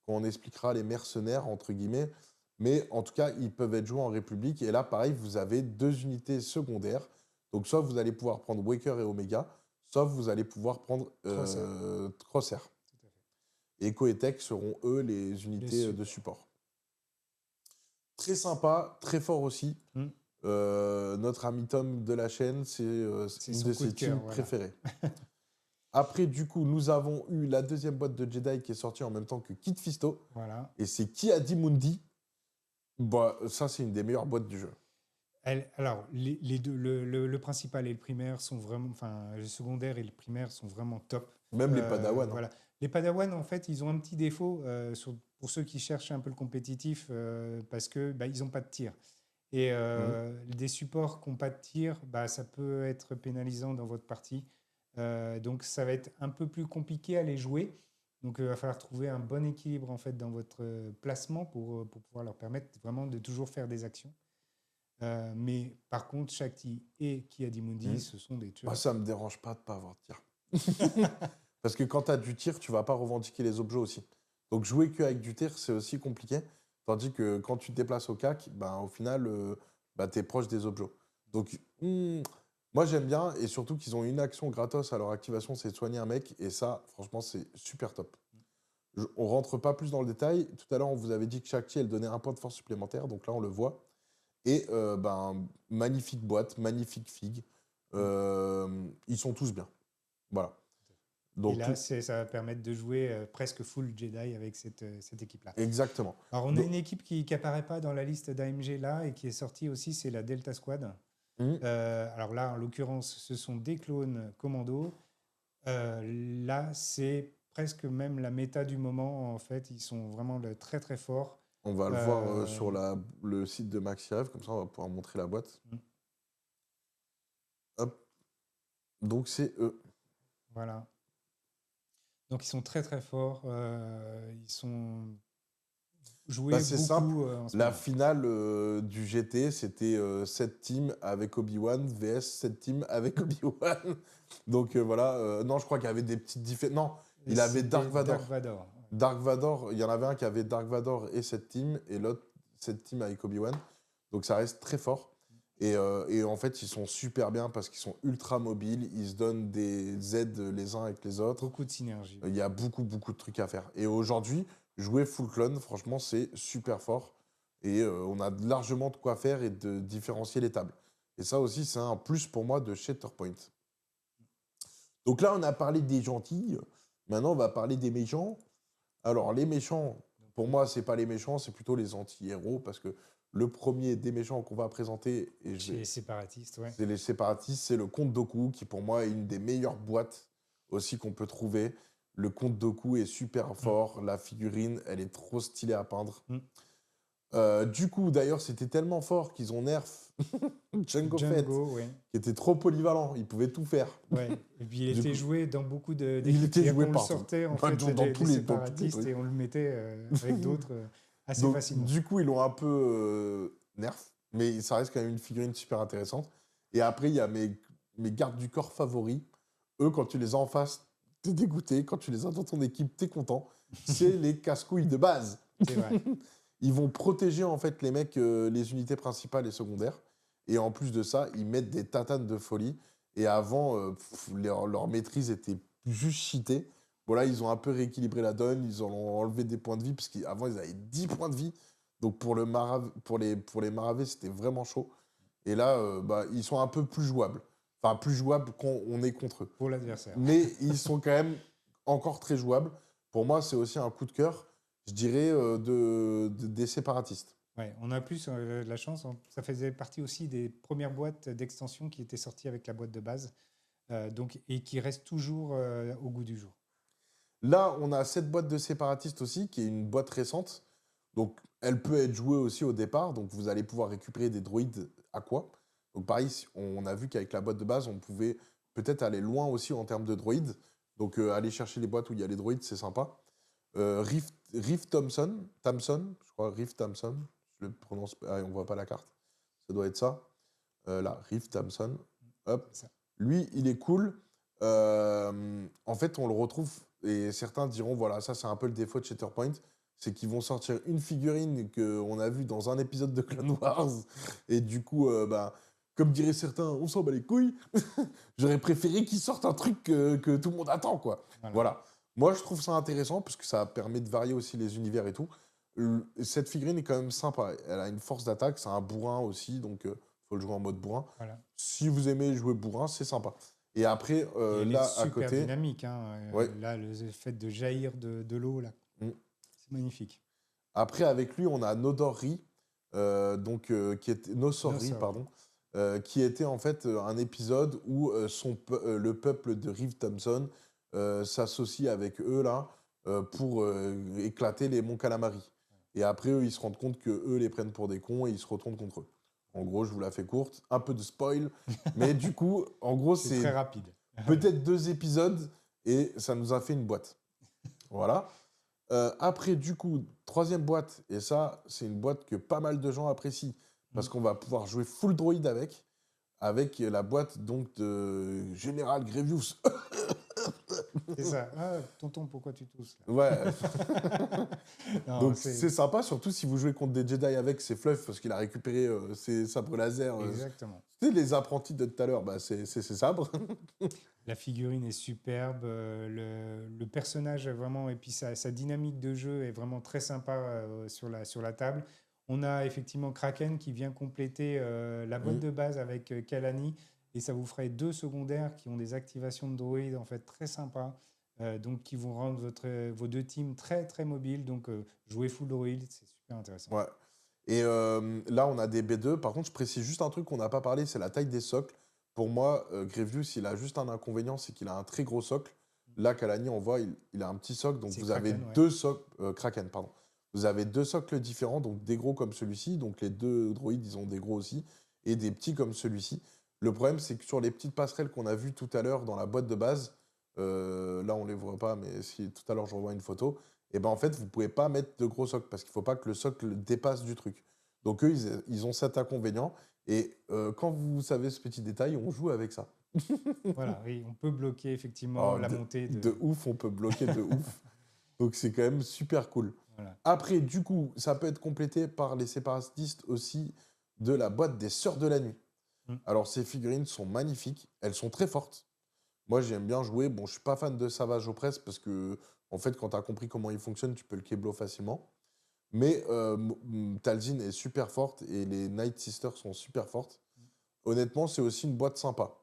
on expliquera les mercenaires, entre guillemets. Mais en tout cas, ils peuvent être joués en République. Et là, pareil, vous avez deux unités secondaires. Donc, soit vous allez pouvoir prendre Waker et Omega, soit vous allez pouvoir prendre Crosshair. Tout à fait. Et Echo et Tech seront, eux, les unités de support. Très sympa, très fort aussi. Mm. Notre ami Tom de la chaîne, c'est C'est une son de coup de ses cœur, teams voilà. préférées. Après, du coup, nous avons eu la deuxième boîte de Jedi qui est sortie en même temps que Kit Fisto. Voilà. Et c'est Ki-Adi Mundi. Bah, ça, c'est une des meilleures boîtes du jeu. Alors, les deux, le principal et le primaire sont vraiment, enfin, le secondaire et le primaire sont vraiment top. Même les Padawan. Hein. Voilà. Les Padawan, en fait, ils ont un petit défaut pour ceux qui cherchent un peu le compétitif parce que bah, ils n'ont pas de tir. Et des supports qui n'ont pas de tir, bah, ça peut être pénalisant dans votre partie. Donc ça va être un peu plus compliqué à les jouer. Donc il va falloir trouver un bon équilibre en fait dans votre placement pour pouvoir leur permettre vraiment de toujours faire des actions. Mais par contre, Shakti et Ki-Adi-Mundi, Hmm. ce sont des Bah, tueurs. ça me dérange pas de pas avoir de tir. Parce que quand tu as du tir, tu vas pas revendiquer les objets aussi. Donc jouer qu'avec du tir, c'est aussi compliqué. Tandis que quand tu te déplaces au CAC, ben, au final, bah, tu es proche des objets. Donc moi j'aime bien, et surtout qu'ils ont une action gratos à leur activation, c'est de soigner un mec. Et ça, franchement, c'est super top. On rentre pas plus dans le détail. Tout à l'heure, on vous avait dit que Shakti, elle donnait un point de force supplémentaire. Donc là, on le voit. Et ben, magnifique boîte, magnifique figue. Ils sont tous bien. Voilà. Et Donc, là, ça va permettre de jouer presque full Jedi avec cette équipe-là. exactement. Alors, on a Donc, une équipe qui n'apparaît pas dans la liste d'AMG là et qui est sortie aussi, c'est la Delta Squad. hmm, Alors là, en l'occurrence, ce sont des clones commando. Là, c'est presque même la méta du moment. En fait, ils sont vraiment très très forts. on va le voir Euh, sur le site de MaxiRev, comme ça on va pouvoir montrer la boîte. mm, Hop. Donc c'est eux. voilà. Donc, ils sont très très forts. Ils sont Bah, joués c'est simple. beaucoup en ce La moment. finale du GT, c'était 7 teams avec Obi-Wan vs 7 teams avec Obi-Wan. Donc voilà. Non, je crois qu'il y avait des petites différences. Non, il avait C'était Dark Dark Vador. Vador. Dark Vador, il y en avait un qui avait Dark Vador et 7 teams, et l'autre 7 teams avec Obi-Wan. Donc ça reste très fort. Et en fait, ils sont super bien parce qu'ils sont ultra mobiles, ils se donnent des aides les uns avec les autres. Beaucoup de synergie. Il y a beaucoup, beaucoup de trucs à faire. Et aujourd'hui, jouer full clone, franchement, c'est super fort. Et on a largement de quoi faire et de différencier les tables. Et ça aussi, c'est un plus pour moi de Shatterpoint. Donc là, on a parlé des gentils. Maintenant, on va parler des méchants. Alors, les méchants, pour moi, c'est pas les méchants, c'est plutôt les anti-héros. Parce que le premier des méchants qu'on va présenter, Chez les séparatistes, ouais. c'est les séparatistes, c'est le Comte Dooku, qui pour moi est une des meilleures boîtes aussi qu'on peut trouver. Le Comte Dooku est super fort, la figurine, elle est trop stylée à peindre. Mm. Du coup, d'ailleurs, c'était tellement fort qu'ils ont nerf Jango Fett, Django, ouais. qui était trop polyvalent, il pouvait tout faire. Ouais. Et puis il Du était coup, joué dans beaucoup il d'équipes. était C'est-à-dire joué qu'on le partout. sortait en Bah, fait dans tous des dans tous les séparatistes trucs. et on le mettait avec d'autres assez Donc, facilement. du coup, ils l'ont un peu nerf, mais ça reste quand même une figurine super intéressante. Et après, il y a mes gardes du corps favoris. Eux, quand tu les as en face, t'es dégoûté. Quand tu les as dans ton équipe, t'es content. C'est les casse-couilles de base. C'est vrai. Ils vont protéger en fait les mecs, les unités principales et secondaires. Et en plus de ça, ils mettent des tatanes de folie. Et avant, leur maîtrise était juste cheatée. Bon, là, ils ont un peu rééquilibré la donne. Ils ont enlevé des points de vie, parce qu'avant, ils avaient 10 points de vie. Donc, pour les Maravés, c'était vraiment chaud. Et là, bah, ils sont un peu plus jouables. Enfin, plus jouables quand on est contre eux. Pour l'adversaire. Mais ils sont quand même encore très jouables. Pour moi, c'est aussi un coup de cœur, je dirais, des séparatistes. Ouais, on a plus de la chance. Ça faisait partie aussi des premières boîtes d'extension qui étaient sorties avec la boîte de base donc, et qui restent toujours au goût du jour. Là, on a cette boîte de séparatistes aussi, qui est une boîte récente. Donc, elle peut être jouée aussi au départ. Donc, vous allez pouvoir récupérer des droïdes à quoi. Donc, pareil, on a vu qu'avec la boîte de base, on pouvait peut-être aller loin aussi en termes de droïdes. Donc, aller chercher les boîtes où il y a les droïdes, c'est sympa. Riff Thompson, je crois, Riff Thompson. Je le prononce. Ah, on voit pas la carte. Ça doit être ça. Là, Riff Thompson. Hop. C'est ça. Lui, il est cool. En fait, on le retrouve, et certains diront, voilà, ça c'est un peu le défaut de Shatterpoint, c'est qu'ils vont sortir une figurine qu'on a vue dans un épisode de Clone Wars, et du coup, bah, comme diraient certains, on s'en bat les couilles. J'aurais préféré qu'ils sortent un truc que tout le monde attend, quoi. Voilà. Moi, je trouve ça intéressant, parce que ça permet de varier aussi les univers et tout. Cette figurine est quand même sympa. Elle a une force d'attaque, c'est un bourrin aussi, donc faut le jouer en mode bourrin. Voilà. Si vous aimez jouer bourrin, c'est sympa. Et après, Et elle là, est à super côté... dynamique. Hein. Ouais. Là, le fait de jaillir de l'eau, là, Mm. c'est magnifique. Après, avec lui, on a Nodorri, qui était... Nosorri, Nosorri. pardon, qui était en fait un épisode où le peuple de Reeve Thompson s'associe avec eux, là, pour éclater les monts Calamari. Et après, eux, ils se rendent compte que eux les prennent pour des cons et ils se retournent contre eux. En gros, je vous la fais courte, un peu de spoil, mais du coup, en gros, C'est très rapide. peut-être 2 épisodes, et ça nous a fait une boîte. Voilà. Après, du coup, troisième boîte, et ça, c'est une boîte que pas mal de gens apprécient, parce Mm. qu'on va pouvoir jouer full droid avec la boîte donc de General Grievous. C'est ça. Ah, tonton, pourquoi tu tousses Ouais, là? Non, donc c'est sympa, surtout si vous jouez contre des Jedi avec, c'est fluff, parce qu'il a récupéré ses sabres laser. exactement. Tu sais, les apprentis de tout à l'heure, bah, c'est ses sabres. La figurine est superbe, le personnage est vraiment, et puis sa dynamique de jeu est vraiment très sympa sur la table. On a effectivement Kraken qui vient compléter la boîte Mm. de base avec Kalani, et ça vous ferait deux secondaires qui ont des activations de droïdes en fait très sympas, donc qui vont rendre vos deux teams très très mobiles. Donc jouer full droïde, c'est super intéressant. Ouais. Et là, on a des B2. Par contre, je précise juste un truc qu'on n'a pas parlé, c'est la taille des socles. Pour moi, Grievous, il a juste un inconvénient, c'est qu'il a un très gros socle. Là, Kalani, on voit, il a un petit socle. Donc, C'est vous avez Kraken, ouais. deux socles... Kraken, pardon. Vous avez deux socles différents, donc des gros comme celui-ci. Donc, les deux droïdes, ils ont des gros aussi. Et des petits comme celui-ci. Le problème, c'est que sur les petites passerelles qu'on a vues tout à l'heure dans la boîte de base, là, on ne les voit pas, mais si tout à l'heure, je revois une photo, et ben en fait, vous ne pouvez pas mettre de gros socles parce qu'il ne faut pas que le socle dépasse du truc. Donc eux, ils ont cet inconvénient. Et quand vous savez ce petit détail, on joue avec ça. Voilà, oui, on peut bloquer effectivement Oh, la montée de de. ouf, on peut bloquer de ouf. Donc c'est quand même super cool. Voilà. Après, du coup, ça peut être complété par les séparatistes aussi de la boîte des Sœurs de la Nuit. Mm. Alors ces figurines sont magnifiques, elles sont très fortes. Moi, j'aime bien jouer. Bon, je suis pas fan de Savage Opress parce que, en fait, quand tu as compris comment il fonctionne, tu peux le keblo facilement. Mais Talzin est super forte et les Night Sisters sont super fortes. Honnêtement, c'est aussi une boîte sympa.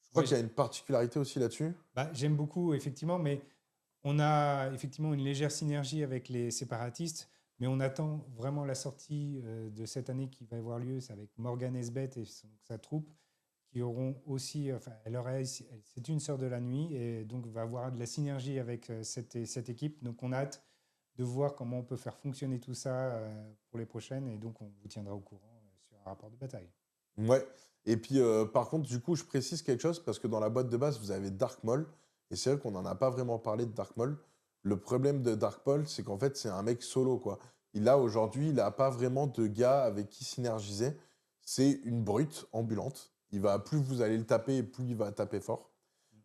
Je crois Ouais, qu'il y a une particularité aussi là-dessus. bah, j'aime beaucoup, effectivement, mais on a effectivement une légère synergie avec les séparatistes, mais on attend vraiment la sortie de cette année qui va avoir lieu. C'est avec Morgan Esbeth et sa troupe qui auront aussi, enfin, c'est une sœur de la nuit et donc va avoir de la synergie avec cette équipe. Donc on a hâte de voir comment on peut faire fonctionner tout ça pour les prochaines et donc on vous tiendra au courant sur un rapport de bataille. Ouais. Et puis, par contre, du coup, je précise quelque chose parce que dans la boîte de base, vous avez Dark Maul. Et c'est vrai qu'on n'en a pas vraiment parlé de Dark Maul. Le problème de Dark Maul, c'est qu'en fait, c'est un mec solo, quoi. Aujourd'hui, il n'a pas vraiment de gars avec qui synergiser. C'est une brute ambulante. Plus vous allez le taper, plus il va taper fort.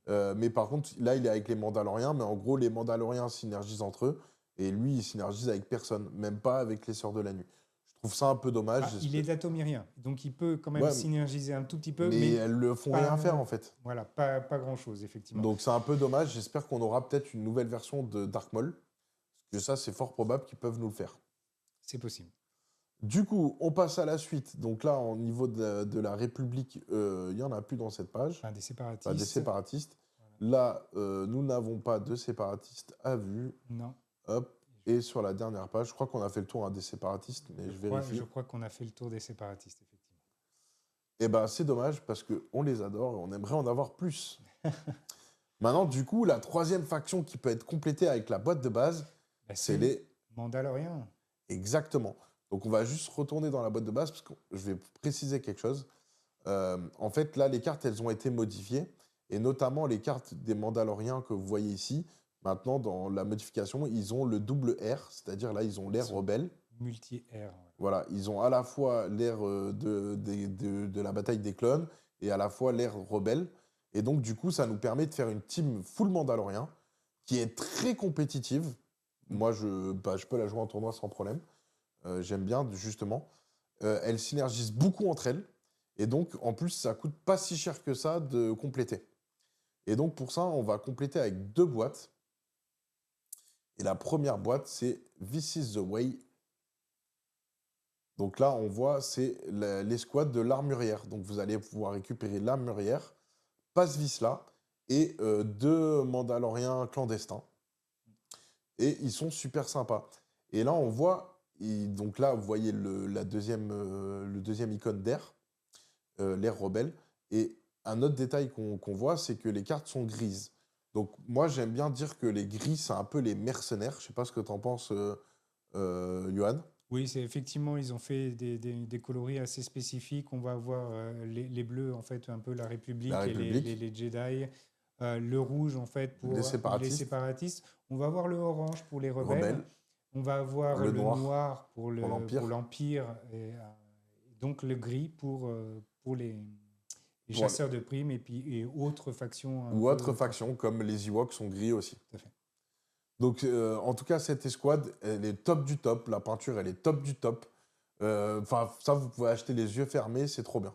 Mais par contre, là, il est avec les Mandaloriens. Mais en gros, les Mandaloriens synergisent entre eux. Et lui, il synergise avec personne. Même pas avec les Sœurs de la Nuit. Je trouve ça un peu dommage. Ah, il est d'atomirien, donc il peut quand même Ouais, synergiser un tout petit peu, mais mais elles le font rien faire, pas, en fait. voilà, pas grand-chose, effectivement. Donc c'est un peu dommage. J'espère qu'on aura peut-être une nouvelle version de Dark Maul. Parce que ça, c'est fort probable qu'ils peuvent nous le faire. C'est possible. Du coup, on passe à la suite. Donc là, au niveau de la République, il n'y en a plus dans cette page. Enfin, des Pas des séparatistes, séparatistes. voilà. Là, nous n'avons pas de séparatistes à vue. Non. Hop. Et sur la dernière page, je crois qu'on a fait le tour des séparatistes, mais je vérifie. Je crois qu'on a fait le tour des séparatistes, effectivement. Eh ben, c'est dommage parce qu'on les adore et on aimerait en avoir plus. Maintenant, du coup, la troisième faction qui peut être complétée avec la boîte de base, Bah, c'est c'est les... Mandalorian. Exactement. Donc, on va juste retourner dans la boîte de base parce que je vais préciser quelque chose. En fait, là, les cartes, elles ont été modifiées. Et notamment, les cartes des Mandaloriens que vous voyez ici. Maintenant, dans la modification, ils ont le double R, c'est-à-dire là, ils ont l'air rebelle. Multi-air. Voilà, ils ont à la fois l'air de la bataille des clones et à la fois l'air rebelle. Et donc, du coup, ça nous permet de faire une team full Mandalorien qui est très compétitive. Moi, je peux la jouer en tournoi sans problème. J'aime bien, justement. Elles synergisent beaucoup entre elles. Et donc, en plus, ça coûte pas si cher que ça de compléter. Et donc, pour ça, on va compléter avec 2 boîtes. Et la première boîte, c'est This is the Way. Donc là, on voit, c'est l'escouade de l'armurière. Donc vous allez pouvoir récupérer l'armurière, Passe Vizsla et 2 Mandaloriens clandestins. Et ils sont super sympas. Et là, on voit, donc là, vous voyez le deuxième icône d'air, l'air rebelle. Et un autre détail qu'on voit, c'est que les cartes sont grises. Donc moi, j'aime bien dire que les gris, c'est un peu les mercenaires. Je sais pas ce que tu en penses, Johan. Oui, c'est effectivement, ils ont fait des coloris assez spécifiques. On va avoir les bleus, en fait, un peu la La République et République, les Jedi. Le rouge, en fait, les pour les séparatistes, séparatistes. On va avoir le orange pour les rebelles. rebelles, On va avoir le le noir noir pour pour l'Empire, l'Empire. Et donc le gris pour les pour chasseurs de primes et puis et autres factions un ou autres peu contre. factions comme les Ewoks sont gris aussi. Tout à fait. Donc, en tout cas, cette escouade, elle est top du top. La peinture, elle est top du top. Enfin, ça, vous pouvez acheter les yeux fermés, c'est trop bien.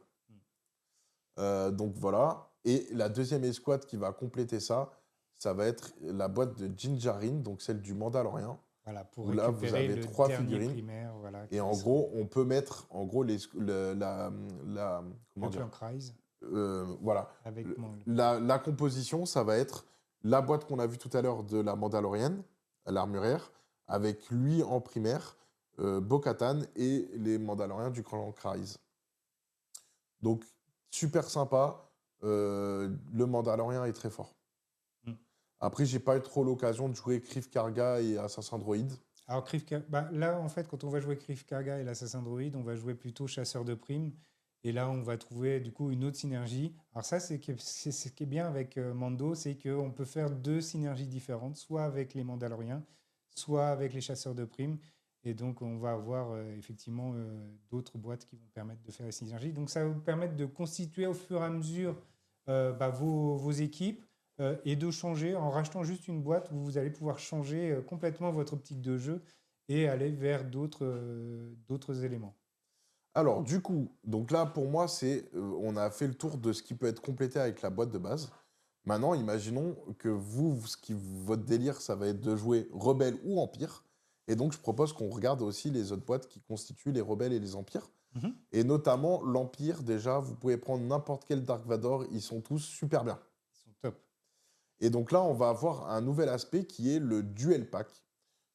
Donc voilà. Et la deuxième escouade qui va compléter ça, ça va être la boîte de Jinjarin, donc celle du Mandalorian, Voilà, pour où là, vous récupérer avez le 3 dernier figurines. primaire, voilà, Et qui en serait gros, on peut mettre en gros le comment dire clan Kryze voilà. avec mon. La composition, ça va être la boîte qu'on a vue tout à l'heure de la Mandalorienne, l'armurière, avec lui en primaire, Bo-Katan et les Mandaloriens du clan Kryze. Donc, super sympa. Le Mandalorien est très fort. Mm. Après, j'ai pas eu trop l'occasion de jouer Kriv Karga et Assassin Droid. Alors, bah, là, en fait, quand on va jouer Krif Karga et l'assassin droïde, on va jouer plutôt chasseur de primes. Et là, on va trouver du coup une autre synergie. Alors ça, c'est ce qui est bien avec Mando, c'est qu'on peut faire deux synergies différentes, soit avec les Mandaloriens, soit avec les chasseurs de primes. Et donc, on va avoir effectivement d'autres boîtes qui vont permettre de faire la synergie. Donc, ça va vous permettre de constituer au fur et à mesure bah, vos équipes et de changer en rachetant juste une boîte où vous allez pouvoir changer complètement votre optique de jeu et aller vers d'autres éléments. Alors, du coup, donc là, pour moi, on a fait le tour de ce qui peut être complété avec la boîte de base. Maintenant, imaginons que votre délire, ça va être de jouer rebelle ou empire. Et donc, je propose qu'on regarde aussi les autres boîtes qui constituent les rebelles et les empires. Mhm. Et notamment, l'empire, déjà, vous pouvez prendre n'importe quel Dark Vador, ils sont tous super bien. Ils sont top. Et donc là, on va avoir un nouvel aspect qui est le duel pack.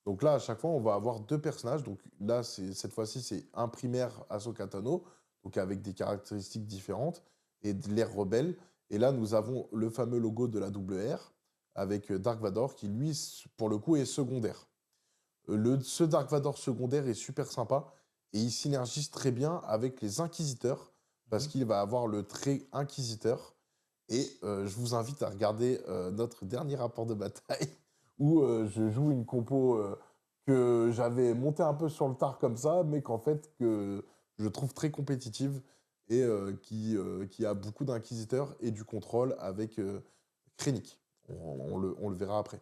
Donc là, à chaque fois, on va avoir deux personnages. Donc là, cette fois-ci, c'est un primaire Ahsoka Tano, donc avec des caractéristiques différentes, et de l'ère rebelle. Et là, nous avons le fameux logo de la WR, avec Dark Vador, qui lui, pour le coup, est secondaire. Ce Dark Vador secondaire est super sympa, et il synergise très bien avec les Inquisiteurs, parce Mhm. qu'il va avoir le trait Inquisiteur. Et je vous invite à regarder notre dernier rapport de bataille où je joue une compo que j'avais montée un peu sur le tard comme ça, mais qu'en fait que je trouve très compétitive et qui a beaucoup d'inquisiteurs et du contrôle avec Krennic. On le verra après.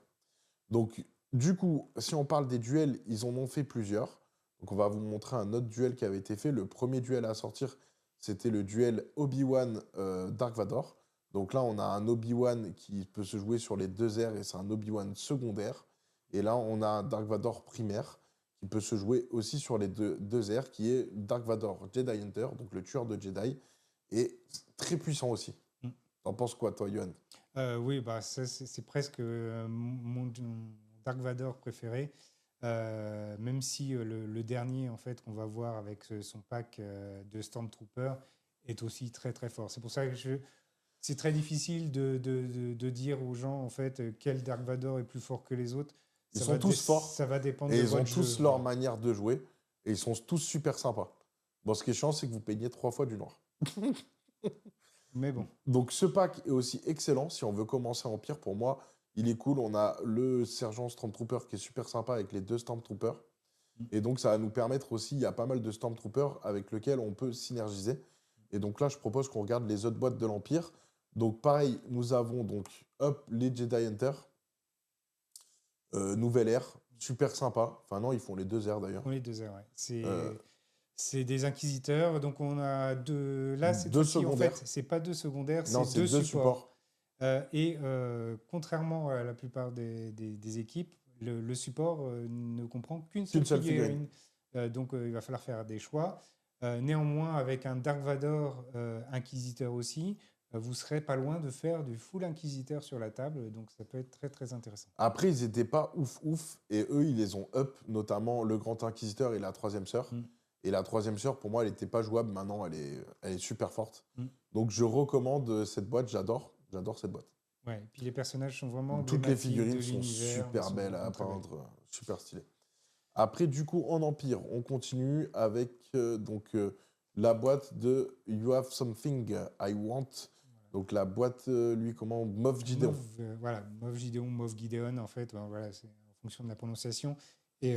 Donc du coup, si on parle des duels, ils en ont fait plusieurs. Donc on va vous montrer un autre duel qui avait été fait. Le premier duel à sortir, c'était le duel Obi-Wan Dark Vador. Donc là, on a un Obi-Wan qui peut se jouer sur les deux airs et c'est un Obi-Wan secondaire. Et là, on a un Dark Vador primaire qui peut se jouer aussi sur les deux airs, qui est Dark Vador Jedi Hunter, donc le tueur de Jedi, et très puissant aussi. Mm. T'en penses quoi, toi, Yohan? Oui, bah, ça, c'est presque mon Dark Vador préféré. Même si le dernier en fait qu'on va voir avec son pack de Stormtrooper est aussi très très fort. C'est pour ça que c'est très difficile de dire aux gens en fait quel Dark Vador est plus fort que les autres. Ils sont tous forts Ça va dépendre et de ils ont votre jeu. tous leur Voilà. manière de jouer et ils sont tous super sympas. Bon, ce qui est chiant, c'est que vous peignez 3 fois du noir. Mais bon, Donc ce pack est aussi excellent si on veut commencer Empire. Pour moi, il est cool. On a le sergent Stormtrooper qui est super sympa avec les deux Stormtroopers. Et donc ça va nous permettre aussi, il y a pas mal de Stormtroopers avec lesquels on peut synergiser. Et donc là, je propose qu'on regarde les autres boîtes de l'Empire. Donc pareil, nous avons donc hop, les Jedi Hunter, nouvelle ère, super sympa. Enfin non, ils font les deux airs d'ailleurs. on est 2 heures. Ouais. Euh, C'est des inquisiteurs. Donc on a deux. Là cette deux fois-ci en secondaires. fait c'est pas deux secondaires, Non, c'est c'est deux deux supports. supports. Contrairement à la plupart des équipes, le support ne comprend qu'une seule Qu'une seule figurine. figurine. Donc, il va falloir faire des choix. Néanmoins, avec un Dark Vador Inquisiteur aussi, vous serez pas loin de faire du full Inquisiteur sur la table. Donc, ça peut être très, très intéressant. Après, ils n'étaient pas ouf ouf, et eux, ils les ont up, notamment le Grand Inquisiteur et la troisième sœur. Mm. Et la troisième sœur, pour moi, elle n'était pas jouable. Maintenant, elle est super forte. Mm. Donc, je recommande cette boîte. J'adore cette boîte. Ouais. Et puis, les personnages sont vraiment Toutes les emblématiques de figurines sont l'univers. Ils super sont belles à vraiment très belles. peindre, super stylées. Après, du coup, en Empire, on continue avec la boîte de You Have Something I Want. Donc la boîte, lui, comment? Moff Gideon. Voilà, Moff Gideon, Moff Gideon, en fait, voilà, c'est en fonction de la prononciation. Et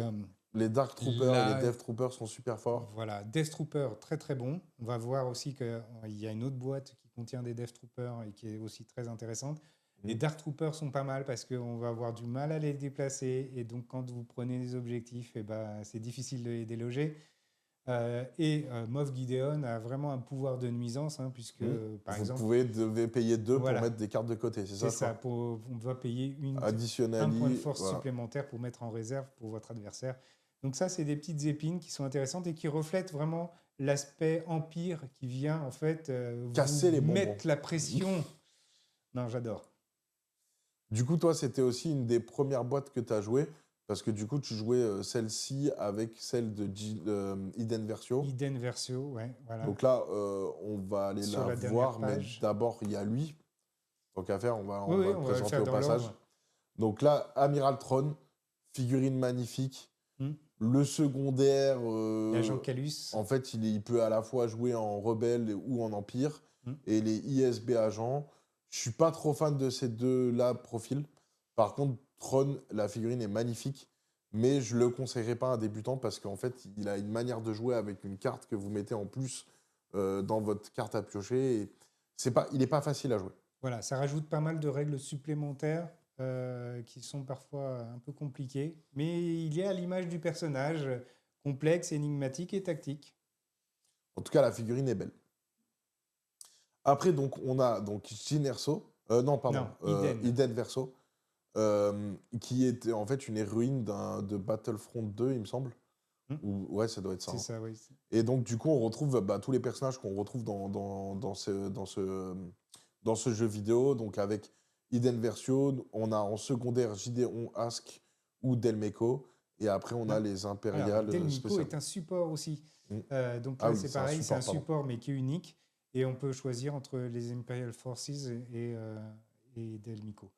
Les Dark Troopers et les là, Death Troopers sont super forts. voilà, Death Trooper, très très bon. On va voir aussi qu'il y a une autre boîte qui contient des Death Troopers et qui est aussi très intéressante. Les Mm. Dark Troopers sont pas mal parce qu'on va avoir du mal à les déplacer et donc quand vous prenez des objectifs, et ben, c'est difficile de les déloger. Moff Gideon a vraiment un pouvoir de nuisance, hein, puisque, Mm. par Vous exemple, devez payer 2 pour voilà, mettre des cartes de côté, c'est ça, c'est je ça, crois? on va payer un point de Additionnally, force voilà. supplémentaire pour mettre en réserve pour votre adversaire. Donc ça, c'est des petites épines qui sont intéressantes et qui reflètent vraiment l'aspect empire qui vient en fait Casser les vous bonbons. mettre la pression. Non, j'adore. Du coup, toi, c'était aussi une des premières boîtes que tu as joué, parce que du coup, tu jouais celle-ci avec celle de Iden Versio. Iden Versio, ouais, voilà. Donc là, on va aller Sur la la dernière voir, mais page. d'abord, il y a lui. Tant qu'à faire, Oui, on oui, va le on va le présenter faire au dans passage. l'ordre. Donc là, Amiral Throne, figurine magnifique. Hmm. Le secondaire, L'agent Calus. en fait, il peut à la fois jouer en rebelle ou en empire. Hmm. Et les ISB agents, je suis pas trop fan de ces deux-là profils. Par contre, Tron, la figurine est magnifique, mais je le conseillerais pas à un débutant parce qu'en fait, il a une manière de jouer avec une carte que vous mettez en plus dans votre carte à piocher. Et il n'est pas facile à jouer. Voilà, ça rajoute pas mal de règles supplémentaires qui sont parfois un peu compliquées, mais il est à l'image du personnage, complexe, énigmatique et tactique. En tout cas, la figurine est belle. Après, donc, on a donc Jyn Erso, non, pardon, Non, Iden. Iden Verso, qui était en fait une héroïne de Battlefront 2, il me semble. Hmm. Ouais, ça doit être ça. C'est Hein. ça, oui. Et donc, du coup, on retrouve tous les personnages qu'on retrouve dans ce jeu vidéo. Donc, avec Iden Versio, on a en secondaire Gideon, Ask ou Delmeco. Et après, on a Non. les Alors, impériales Delmico spéciales. est un support aussi. Mm. Donc Ah là, oui, c'est c'est un pareil, c'est un support, pardon. support mais qui est unique. Et on peut choisir entre les Imperial Forces et Delmico.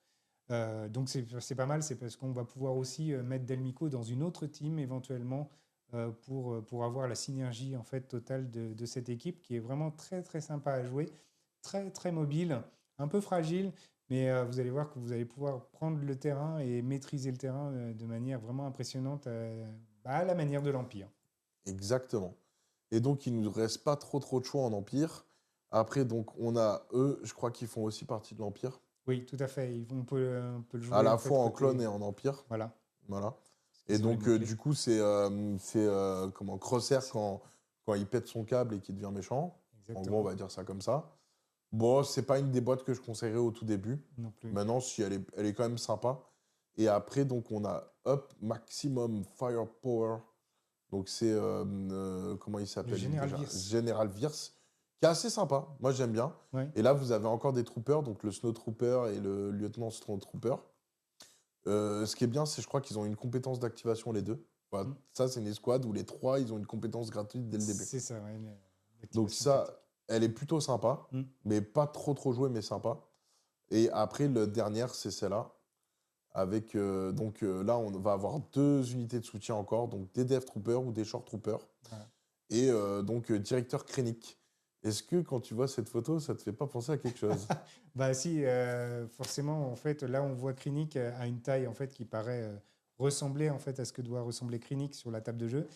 Donc c'est pas mal, c'est parce qu'on va pouvoir aussi mettre Delmico dans une autre team éventuellement pour avoir la synergie en fait totale de cette équipe qui est vraiment très très sympa à jouer, très très mobile, un peu fragile, mais vous allez voir que vous allez pouvoir prendre le terrain et maîtriser le terrain de manière vraiment impressionnante à la manière de l'Empire. Exactement. Et donc, il ne nous reste pas trop de choix en Empire. Après, donc, on a eux, je crois qu'ils font aussi partie de l'Empire. Oui, tout à fait. On peut le jouer À la en fait fois en côté. clone et en Empire. Voilà. Voilà. Ils Et ont les donc, mots-clés. du coup, c'est comment Crosshair quand il pète son câble et qu'il devient méchant. En gros, on Exactement. va dire ça comme ça. Bon, c'est pas une des boîtes que je conseillerais au tout début. Non plus. Maintenant, si elle est quand même sympa. Et après, donc, on a Up Maximum Firepower. Donc, c'est comment il Le s'appelle général déjà? Virs. Général Virs, qui est assez sympa. Moi, j'aime bien. Ouais. Et là, vous avez encore des troopers, donc le Snow Trooper et le lieutenant Snow Trooper. Ce qui est bien, c'est je crois qu'ils ont une compétence d'activation les deux. Voilà, Mm. ça, c'est une escouade où les trois, ils ont une compétence gratuite dès le début. C'est ça, ouais. Donc L'activation ça, pratique. elle est plutôt sympa, Mm. mais pas trop jouée, mais sympa. Et après, le dernier, c'est celle-là. Avec, là, on va avoir 2 unités de soutien encore, donc des Death Troopers ou des Short Troopers. Voilà. Et directeur Krennic. Est-ce que quand tu vois cette photo, ça te fait pas penser à quelque chose? Bah si, forcément, en fait, là, on voit Krennic à une taille en fait qui paraît ressembler en fait à ce que doit ressembler Krennic sur la table de jeu.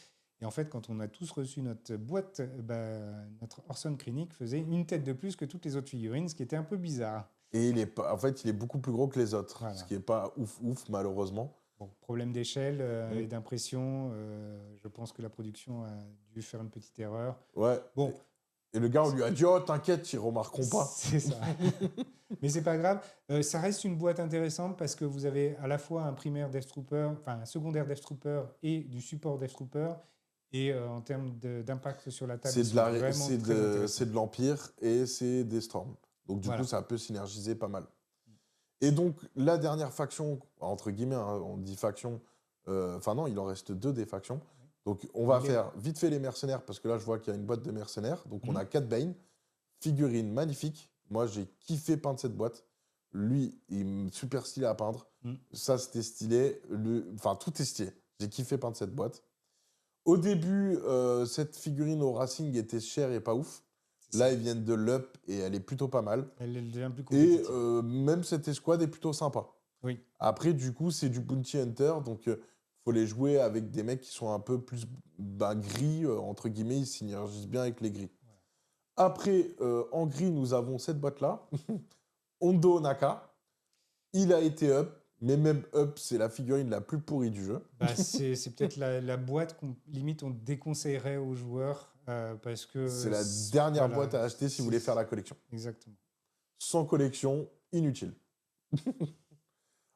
Et en fait, quand on a tous reçu notre boîte, notre Orson Krennic faisait une tête de plus que toutes les autres figurines, ce qui était un peu bizarre. Et en fait, il est beaucoup plus gros que les autres, Voilà. ce qui est pas ouf, malheureusement. Bon, problème d'échelle Mm. et d'impression. Je pense que la production a dû faire une petite erreur. Ouais. Bon, Et le gars, on lui a dit, oh, t'inquiète, ils remarqueront pas. c'est ça. Mais c'est pas grave. Ça reste une boîte intéressante parce que vous avez à la fois un primaire Death Trooper, enfin un secondaire Death Trooper et du support Death Trooper. Et en termes d'impact sur la table, C'est ils sont vraiment très intéressants. c'est de l'Empire et c'est des Storms. Donc, du Voilà. coup, ça peut synergiser pas mal. Et donc, la dernière faction, entre guillemets, hein, on dit faction, enfin non, il en reste 2 des factions. Donc, on va faire vite fait les mercenaires, parce que là, je vois qu'il y a une boîte de mercenaires. Donc, on a Cad Bane, figurine magnifique. Moi, j'ai kiffé peindre cette boîte. Lui, il est super stylé à peindre. Ça, c'était stylé. Enfin, tout est stylé. J'ai kiffé peindre cette boîte. Au début, cette figurine au Racing était chère et pas ouf. C'est Là, ça. ils viennent de l'up et elle est plutôt pas mal. Elle devient plus Et compétitive. même cette escouade est plutôt sympa. Oui, Après, du coup, c'est du Bounty Hunter, donc faut les jouer avec des mecs qui sont un peu plus gris, entre guillemets, ils synergisent bien avec les gris. voilà. Après, en gris, nous avons cette boîte-là, Hondo Naka. Il a été up, mais même up, c'est la figurine la plus pourrie du jeu. Bah, c'est peut-être la boîte qu'on limite on déconseillerait aux joueurs parce C'est que la dernière voilà, boîte à acheter si vous voulez faire la collection. exactement. Sans collection, inutile.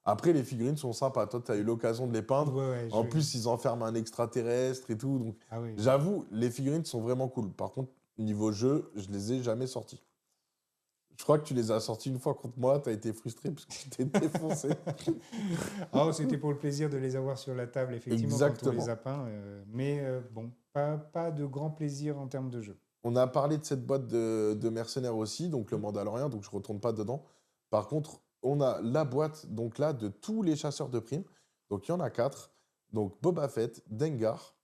Après, les figurines sont sympas. Toi, tu as eu l'occasion de les peindre. Ouais, ouais, En plus, ils enferment un extraterrestre et tout. Donc, ah oui, j'avoue, les figurines sont vraiment cool. Par contre, niveau jeu, je les ai jamais sortis. Je crois que tu les as sortis une fois contre moi. Tu as été frustré parce que tu t'es défoncé. Ah, c'était pour le plaisir de les avoir sur la table, effectivement, quand on les a Exactement. peints. Mais bon, pas de grand plaisir en termes de jeu. On a parlé de cette boîte de mercenaires aussi, donc le Mm. Mandalorien, donc je retourne pas dedans. Par contre, on a la boîte donc là de tous les chasseurs de primes. Donc il y en a 4. Donc Boba Fett, Dengar,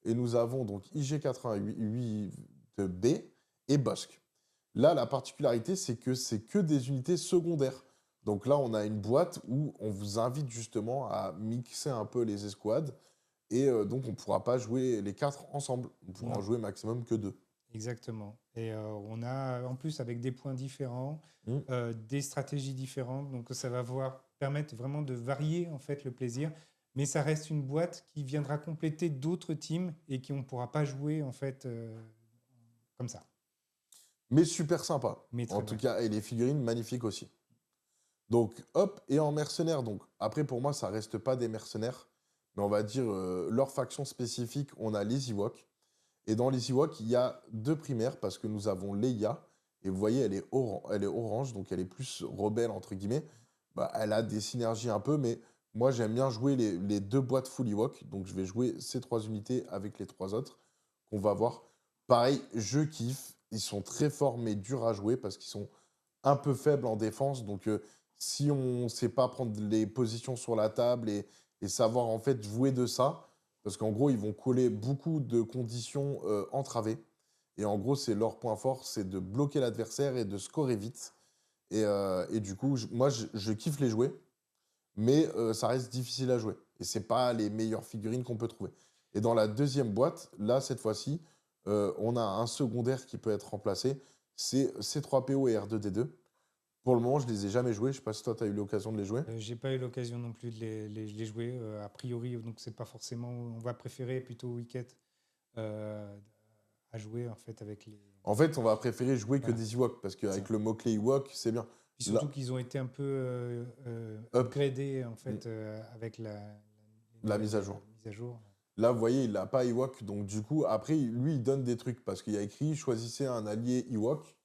et nous avons donc IG-88 de B et Bossk. Là, la particularité, c'est que des unités secondaires. Donc là, on a une boîte où on vous invite justement à mixer un peu les escouades. Et donc, on ne pourra pas jouer les 4 ensemble. On pourra en Non, jouer maximum que 2. exactement. Et on a en plus avec des points différents, Mm. des stratégies différentes. Donc ça va permettre vraiment de varier en fait le plaisir. Mais ça reste une boîte qui viendra compléter d'autres teams et qui on ne pourra pas jouer en fait comme ça. Mais super sympa. Mais En très tout bien. cas, et les figurines magnifiques aussi. Donc, hop, et en mercenaires, donc, après, pour moi, ça reste pas des mercenaires, mais on va dire leur faction spécifique, on a les Ewoks. Et dans les Ewoks, il y a 2 primaires, parce que nous avons Leia, et vous voyez, elle est orange, donc elle est plus rebelle, entre guillemets. Bah, elle a des synergies un peu, mais moi, j'aime bien jouer les 2 boîtes full Ewok, donc je vais jouer ces 3 unités avec les 3 autres, qu'on va voir. Pareil, je kiffe, ils sont très forts, mais durs à jouer, parce qu'ils sont un peu faibles en défense, donc si on ne sait pas prendre les positions sur la table et savoir en fait jouer de ça, parce qu'en gros, ils vont coller beaucoup de conditions entravées. Et en gros, c'est leur point fort, c'est de bloquer l'adversaire et de scorer vite. Et du coup, moi, je kiffe les jouer, mais ça reste difficile à jouer. Et c'est pas les meilleures figurines qu'on peut trouver. Et dans la deuxième boîte, là, cette fois-ci, on a un secondaire qui peut être remplacé. C'est C3PO et R2D2. Pour le moment, je les ai jamais joués. Je sais pas si toi, tu as eu l'occasion de les jouer. J'ai pas eu l'occasion non plus de les jouer a priori, donc c'est pas forcément. On va préférer plutôt Wicket euh, à jouer en fait avec les. En fait, on va préférer jouer que Voilà, des Ewoks, parce c'est ça. qu'avec le mot-clé Ewok, c'est bien. Puis Là, surtout qu'ils ont été un peu hop, upgradés en mm, fait avec les la nouvelles mise à jour. mises à jour. Là, vous voyez, il n'a pas Ewok, donc du coup, après, lui, il donne des trucs, parce qu'il y a écrit, choisissez un allié Ewok,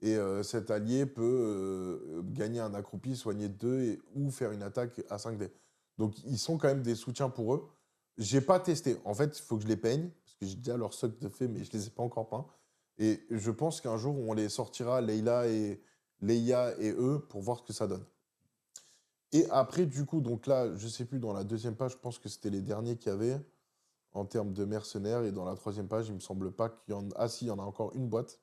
et cet allié peut gagner un accroupi, soigner 2, ou faire une attaque à 5D. Donc, ils sont quand même des soutiens pour eux. J'ai pas testé. En fait, il faut que je les peigne, parce que j'ai déjà leur socle de fait, mais je les ai pas encore peints. Et je pense qu'un jour, on les sortira, Leia et eux, pour voir ce que ça donne. Et après, du coup, donc là, je sais plus, dans la deuxième page, je pense que c'était les derniers qu'il y avait en termes de mercenaires. Et dans la troisième page, il me semble pas qu'il y en a. Ah si, il y en a encore une boîte.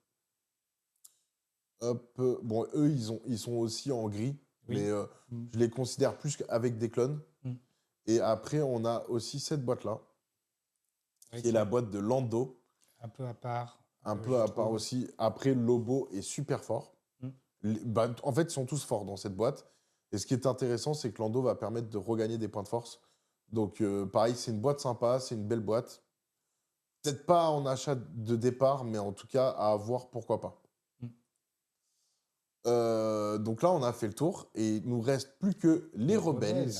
Hop. Bon, eux, ils sont aussi en gris, mais Oui. Mm. je les considère plus qu'avec des clones. Mm. Et après, on a aussi cette boîte-là, Ouais, qui est qui la est boîte de Lando, un peu à part, un peu je à part trouve. aussi. Après, Lobo est super fort. Mm. Bah, en fait, ils sont tous forts dans cette boîte. Et ce qui est intéressant, c'est que Lando va permettre de regagner des points de force. Donc, pareil, c'est une boîte sympa, c'est une belle boîte. Peut-être pas en achat de départ, mais en tout cas, à avoir, pourquoi pas. Mm. Donc là, on a fait le tour et il nous reste plus que les Les rebelles. rebelles.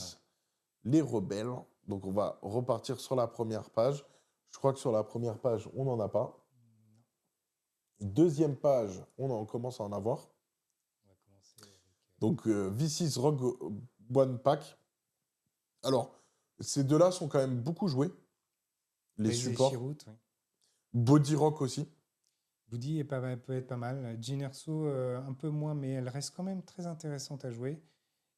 Les rebelles. Donc on va repartir sur la première page. Je crois que sur la première page, on n'en a pas. Deuxième page, on commence à en avoir. On va commencer avec Donc V6 Rogue One Pack. Alors, ces deux-là sont quand même beaucoup joués. Les Blaze et supports. Chirrut, oui. Body Rock aussi. Woody peut être pas mal. Jyn Erso, un peu moins, mais elle reste quand même très intéressante à jouer.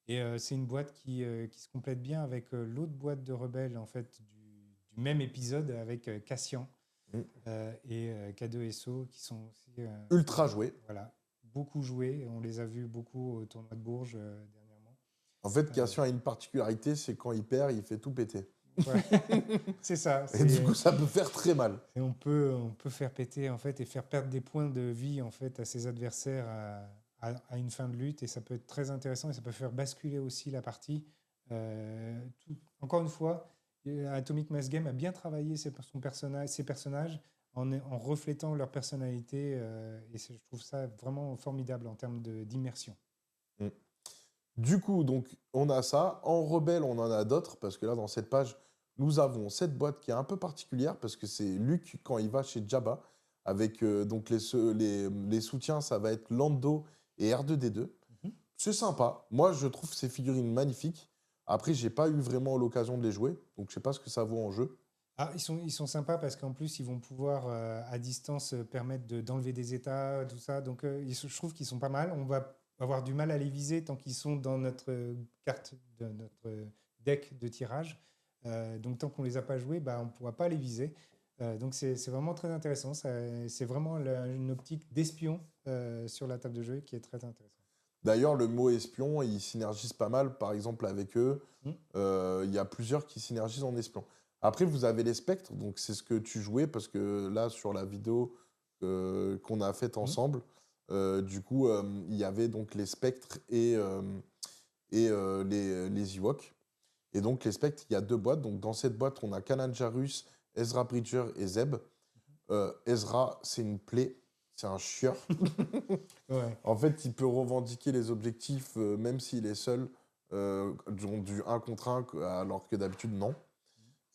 Et c'est une boîte qui se complète bien avec l'autre boîte de rebelles en fait, du même épisode avec Cassian Mm. et K2SO qui sont aussi Ultra joué. voilà, beaucoup joués. On les a vus beaucoup au tournoi de Bourges dernièrement. En fait, Euh, Cassian a une particularité, c'est quand il perd, il fait tout péter. ouais. C'est ça. Et du coup, ça peut faire très mal. Et on peut faire péter en fait et faire perdre des points de vie en fait à ses adversaires à une fin de lutte et ça peut être très intéressant et ça peut faire basculer aussi la partie. Encore une fois, Atomic Mass Game a bien travaillé ses personnages en reflétant leur personnalité et je trouve ça vraiment formidable en termes d'immersion. Mm. Du coup, donc, on a ça. En rebelle, on en a d'autres, parce que là, dans cette page, nous avons cette boîte qui est un peu particulière, parce que c'est Luke quand il va chez Jabba, avec donc les soutiens, ça va être Lando et R2D2. Mhm. C'est sympa. Moi, je trouve ces figurines magnifiques. Après, j'ai pas eu vraiment l'occasion de les jouer, donc je sais pas ce que ça vaut en jeu. Ah, ils sont sympas parce qu'en plus, ils vont pouvoir à distance permettre d'enlever des états, tout ça. Donc, je trouve qu'ils sont pas mal. On va avoir du mal à les viser tant qu'ils sont dans notre carte, de notre deck de tirage. Donc, tant qu'on les a pas joués, bah, on ne pourra pas les viser. Donc, c'est vraiment très intéressant. C'est vraiment une optique d'espion sur la table de jeu qui est très intéressante. D'ailleurs, le mot espion, il synergise pas mal, par exemple, avec eux. Hmm. Il y a plusieurs qui synergisent en espion. Après, vous avez les spectres, donc c'est ce que tu jouais, parce que là, sur la vidéo qu'on a faite Hmm. ensemble, du coup, il y avait donc les spectres et les Ewoks. Et donc, les spectres, il y a deux boîtes. Donc, dans cette boîte, on a Kanan Jarrus, Ezra Bridger et Zeb. Ezra, c'est une plaie, c'est un chieur. Ouais. En fait, il peut revendiquer les objectifs même s'il est seul, du 1 contre 1, alors que d'habitude, non.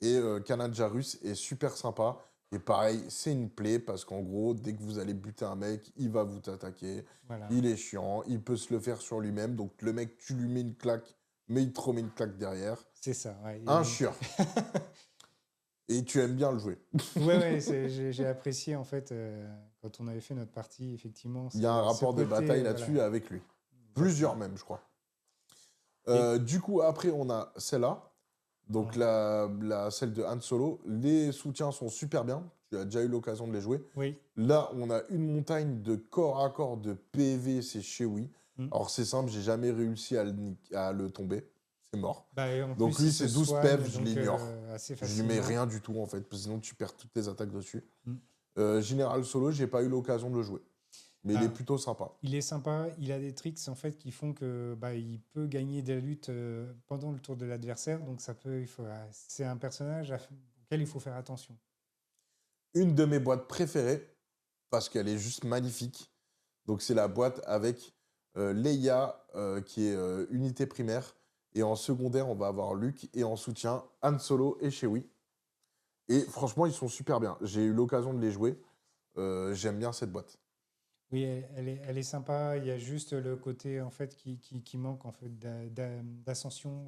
Et Kanan Jarrus est super sympa. Et pareil, c'est une plaie parce qu'en gros, dès que vous allez buter un mec, il va vous attaquer. Voilà. Il est chiant, il peut se le faire sur lui-même. Donc le mec, tu lui mets une claque, mais il te remet une claque derrière. C'est ça. Ouais. Un chieur. Et tu aimes bien le jouer. Ouais, ouais, j'ai apprécié en fait quand on avait fait notre partie, effectivement. Il y a un rapport de bataille voilà. là-dessus avec lui. Plusieurs même, je crois. Du coup, après, on a celle-là. Donc, celle de Han Solo. Les soutiens sont super bien. Tu as déjà eu l'occasion de les jouer. Oui. Là, on a une montagne de corps à corps de PV, c'est Chewie. Mm. Alors, c'est simple, j'ai jamais réussi à le tomber. C'est mort. Bah, Donc, lui, c'est 12 PEV, je l'ignore. Assez Je lui mets facilement. rien du tout, en fait, parce que sinon, tu perds toutes tes attaques dessus. Mm. Général Solo, j'ai pas eu l'occasion de le jouer. Mais il est plutôt sympa. Il est sympa, il a des tricks en fait qui font que il peut gagner des luttes pendant le tour de l'adversaire. Donc c'est un personnage auquel il faut faire attention. Une de mes boîtes préférées, parce qu'elle est juste magnifique. Donc c'est la boîte avec Leia, qui est unité primaire. Et en secondaire, on va avoir Luke. Et en soutien, Han Solo et Chewie. Et franchement, ils sont super bien. J'ai eu l'occasion de les jouer. J'aime bien cette boîte. Oui, elle est sympa. Il y a juste le côté en fait qui manque en fait d'ascension.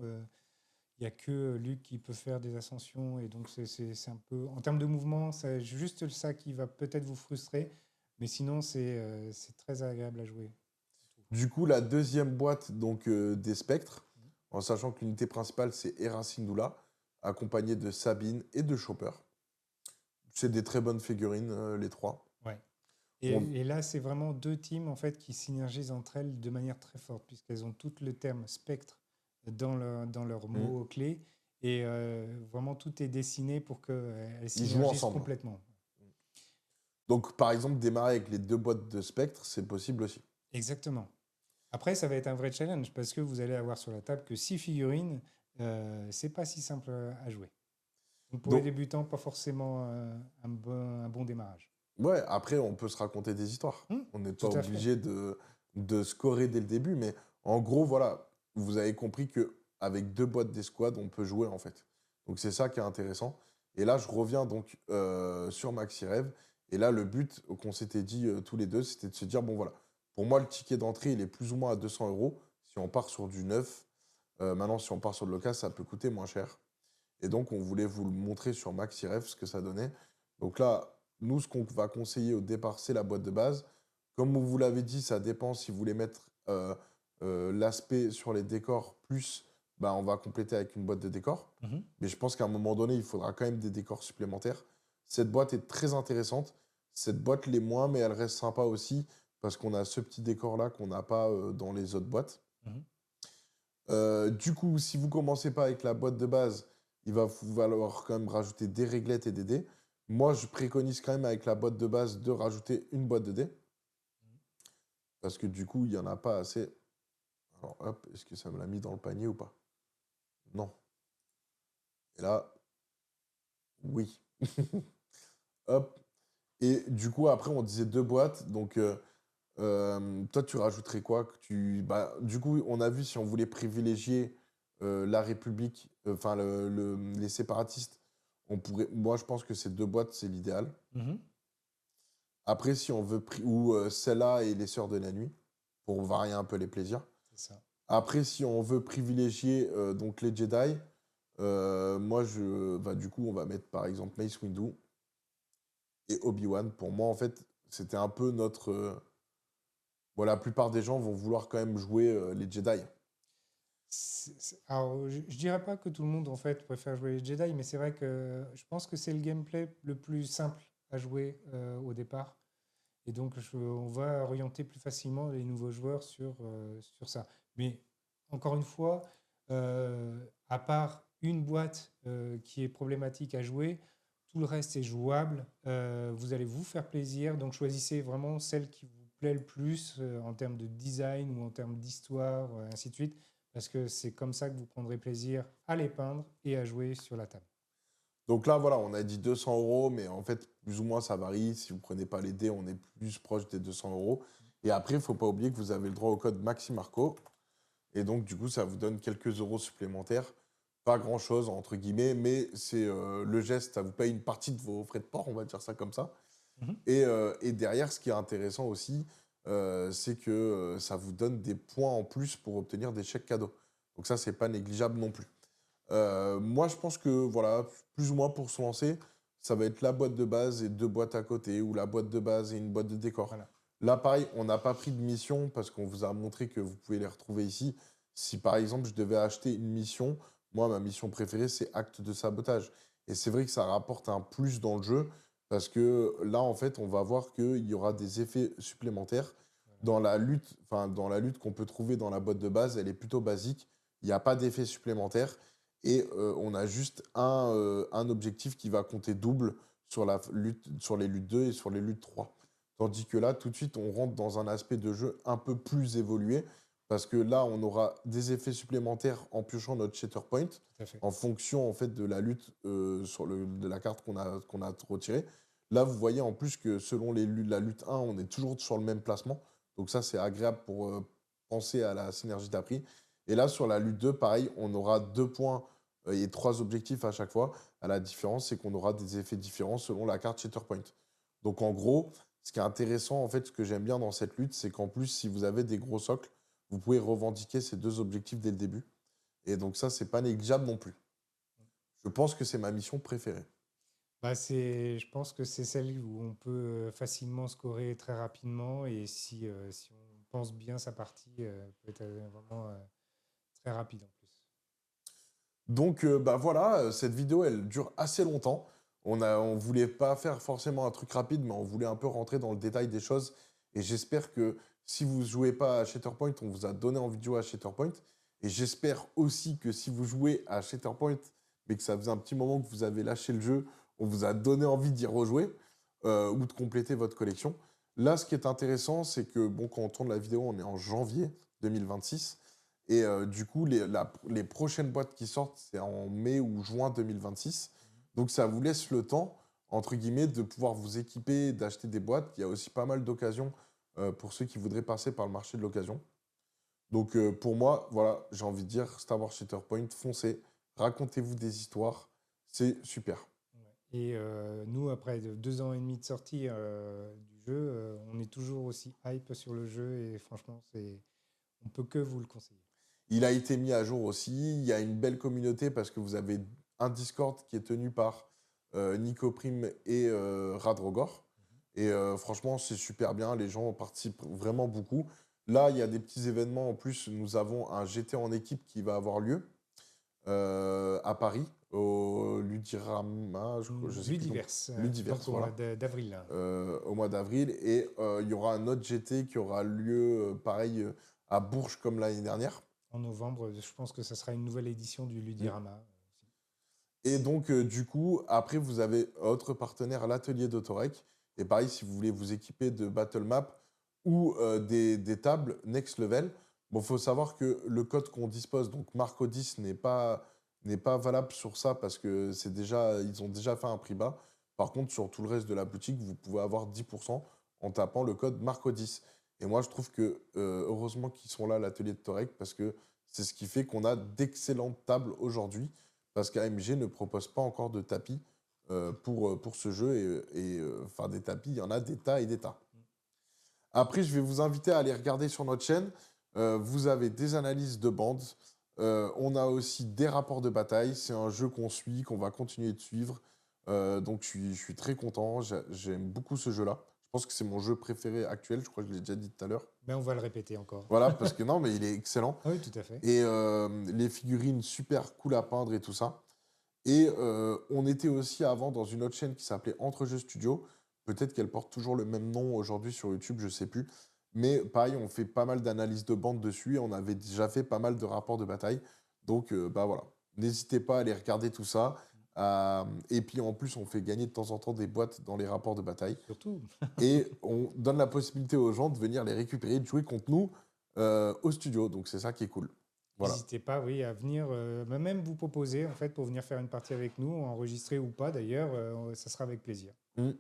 Il n'y a que Luke qui peut faire des ascensions et donc c'est un peu en termes de mouvement, c'est juste ça qui va peut-être vous frustrer, mais sinon c'est très agréable à jouer. Du coup, la deuxième boîte donc des spectres, en sachant que l'unité principale c'est Hera Syndulla, accompagnée de Sabine et de Chopper. C'est des très bonnes figurines, les trois. Ouais. Et là, c'est vraiment deux teams en fait qui synergisent entre elles de manière très forte, puisqu'elles ont toutes le terme spectre dans leur mot-clé. Et vraiment, tout est dessiné pour qu'elles synergisent complètement. Donc, par exemple, démarrer avec les deux boîtes de spectre, c'est possible aussi. Exactement. Après, ça va être un vrai challenge, parce que vous allez avoir sur la table que 6 figurines. C'est pas si simple à jouer. Donc, pour les débutants, pas forcément un bon démarrage. Ouais, après, on peut se raconter des histoires. On n'est pas obligé de scorer dès le début, mais en gros, voilà, vous avez compris qu'avec deux boîtes d'escouade, on peut jouer, en fait. Donc, c'est ça qui est intéressant. Et là, je reviens donc sur Maxi Rêve. Et là, le but qu'on s'était dit tous les deux, c'était de se dire, bon, voilà, pour moi, le ticket d'entrée, il est plus ou moins à 200 € si on part sur du neuf. Maintenant, si on part sur le local, ça peut coûter moins cher. Et donc, on voulait vous le montrer sur Maxi Rêve, ce que ça donnait. Donc là, nous, ce qu'on va conseiller au départ, c'est la boîte de base. Comme on vous l'avez dit, ça dépend si vous voulez mettre l'aspect sur les décors plus bah, on va compléter avec une boîte de décors. Mhm. Mais je pense qu'à un moment donné, il faudra quand même des décors supplémentaires. Cette boîte est très intéressante. Cette boîte l'est moins, mais elle reste sympa aussi parce qu'on a ce petit décor-là qu'on n'a pas dans les autres boîtes. Mhm. Du coup, si vous commencez pas avec la boîte de base, il va vous falloir quand même rajouter des réglettes et des dés. Moi, je préconise quand même avec la boîte de base de rajouter une boîte de dés parce que du coup, il n'y en a pas assez. Alors, hop, est-ce que ça me l'a mis dans le panier ou pas? Non. Et là, oui. Hop. Et du coup, après, on disait deux boîtes. Donc, toi, tu rajouterais quoi bah, du coup, on a vu si on voulait privilégier la République, enfin les séparatistes, on pourrait. Moi, je pense que ces deux boîtes, c'est l'idéal. Mhm. Après, si on veut ou celle-là et les Sœurs de la Nuit, pour varier un peu les plaisirs. C'est ça. Après, si on veut privilégier donc les Jedi, moi, bah, du coup, on va mettre par exemple Mace Windu et Obi-Wan. Pour moi, en fait, c'était un peu notre. Bon, la plupart des gens vont vouloir quand même jouer les Jedi. Alors, je dirais pas que tout le monde en fait préfère jouer les Jedi, mais c'est vrai que je pense que c'est le gameplay le plus simple à jouer au départ. Et donc, on va orienter plus facilement les nouveaux joueurs sur ça. Mais encore une fois, à part une boîte qui est problématique à jouer, tout le reste est jouable. Vous allez vous faire plaisir. Donc, choisissez vraiment celle qui vous plaît le plus en termes de design ou en termes d'histoire, ainsi de suite. Parce que c'est comme ça que vous prendrez plaisir à les peindre et à jouer sur la table. Donc là, voilà, on a dit 200 euros, mais en fait, plus ou moins, ça varie. Si vous prenez pas les dés, on est plus proche des 200 euros. Et après, il faut pas oublier que vous avez le droit au code Maximarco. Et donc, du coup, ça vous donne quelques euros supplémentaires. Pas grand-chose, entre guillemets, mais c'est le geste, ça vous paye une partie de vos frais de port, on va dire ça comme ça. Mhm. Et derrière, ce qui est intéressant aussi, c'est que ça vous donne des points en plus pour obtenir des chèques cadeaux. Donc ça, c'est pas négligeable non plus. Moi, je pense que, voilà, plus ou moins pour se lancer, ça va être la boîte de base et deux boîtes à côté, ou la boîte de base et une boîte de décor. Voilà. Là, pareil, on n'a pas pris de mission parce qu'on vous a montré que vous pouvez les retrouver ici. Si, par exemple, je devais acheter une mission, moi, ma mission préférée, c'est acte de sabotage. Et c'est vrai que ça rapporte un plus dans le jeu parce que là, en fait, on va voir qu'il y aura des effets supplémentaires. Voilà. Dans la lutte, enfin, dans la lutte qu'on peut trouver dans la boîte de base, elle est plutôt basique. Il n'y a pas d'effet supplémentaire. Et on a juste un objectif qui va compter double sur, sur les luttes 2 et sur les luttes 3. Tandis que là, tout de suite, on rentre dans un aspect de jeu un peu plus évolué, parce que là, on aura des effets supplémentaires en piochant notre shatter point, Tout à fait. en fonction en fait, de la lutte de la carte qu'on a retirée. Là, vous voyez en plus que selon la lutte 1, on est toujours sur le même placement. Donc ça, c'est agréable pour penser à la synergie d'appris. Et là, sur la lutte 2, pareil, on aura 2 points et 3 objectifs à chaque fois. À la différence, c'est qu'on aura des effets différents selon la carte Shatterpoint. Donc en gros, ce qui est intéressant, en fait, ce que j'aime bien dans cette lutte, c'est qu'en plus, si vous avez des gros socles, vous pouvez revendiquer ces 2 objectifs dès le début. Et donc ça, c'est pas négligeable non plus. Je pense que c'est ma mission préférée. Bah, je pense que c'est celle où on peut facilement scorer très rapidement et si on pense bien sa partie, peut être vraiment très rapide en plus. Donc, bah voilà, cette vidéo, elle dure assez longtemps. On voulait pas faire forcément un truc rapide, mais on voulait un peu rentrer dans le détail des choses. Et j'espère que si vous jouez pas à Shatterpoint, on vous a donné envie de jouer à Shatterpoint. Et j'espère aussi que si vous jouez à Shatterpoint, mais que ça faisait un petit moment que vous avez lâché le jeu, on vous a donné envie d'y rejouer ou de compléter votre collection. Là, ce qui est intéressant, c'est que bon, quand on tourne la vidéo, on est en janvier 2026. Et du coup, les prochaines boîtes qui sortent, c'est en mai ou juin 2026. Donc ça vous laisse le temps, entre guillemets, de pouvoir vous équiper, d'acheter des boîtes. Il y a aussi pas mal d'occasions pour ceux qui voudraient passer par le marché de l'occasion. Donc pour moi, voilà, j'ai envie de dire Star Wars Shatterpoint, foncez, racontez-vous des histoires, c'est super. Ouais. Et nous, après 2 ans et demi de sortie du jeu, on est toujours aussi hype sur le jeu et franchement, on peut que vous le conseiller. Il a été mis à jour aussi. Il y a une belle communauté parce que vous avez un Discord qui est tenu par Nico Prime et Radrogor. Et franchement, c'est super bien. Les gens participent vraiment beaucoup. Là, il y a des petits événements. En plus, nous avons un GT en équipe qui va avoir lieu. à Paris, au Ludirama, je sais plus le nom. Ludiverse, donc Ludiverse, au mois voilà, d'avril, là. au mois d'avril. Et il y aura un autre GT qui aura lieu, pareil, à Bourges comme l'année dernière. En novembre, je pense que ça sera une nouvelle édition du Mm. Ludirama. Et donc, du coup, après, vous avez autre partenaire, l'atelier d'Autorec. Et pareil, si vous voulez vous équiper de Battle Map ou des tables Next Level, bon, faut savoir que le code qu'on dispose, donc Marco 10, n'est pas valable sur ça parce que c'est déjà, ils ont déjà fait un prix bas. Par contre, sur tout le reste de la boutique, vous pouvez avoir 10% en tapant le code Marco 10. Et moi, je trouve que heureusement qu'ils sont là, l'atelier de Torek, parce que c'est ce qui fait qu'on a d'excellentes tables aujourd'hui parce qu'AMG ne propose pas encore de tapis pour ce jeu. Enfin, des tapis, il y en a des tas et des tas. Après, je vais vous inviter à aller regarder sur notre chaîne. Vous avez des analyses de bandes. On a aussi des rapports de bataille. C'est un jeu qu'on suit, qu'on va continuer de suivre. Donc, je suis très content. J'aime beaucoup ce jeu-là. Je pense que c'est mon jeu préféré actuel. Je crois que je l'ai déjà dit tout à l'heure. Mais on va le répéter encore. Voilà, parce que non, mais il est excellent. Oui, tout à fait. Et les figurines super cool à peindre et tout ça. Et on était aussi avant dans une autre chaîne qui s'appelait Entre-Jeux Studio. Peut-être qu'elle porte toujours le même nom aujourd'hui sur YouTube, je ne sais plus. Mais pareil, on fait pas mal d'analyses de bande dessus et on avait déjà fait pas mal de rapports de bataille. Donc, bah voilà. N'hésitez pas à aller regarder tout ça. Et puis en plus, on fait gagner de temps en temps des boîtes dans les rapports de bataille. Surtout. Et on donne la possibilité aux gens de venir les récupérer, de jouer contre nous au studio. Donc c'est ça qui est cool. Voilà. N'hésitez pas, oui, à venir, même vous proposer, en fait, pour venir faire une partie avec nous, enregistrer ou pas d'ailleurs, ça sera avec plaisir. Mm.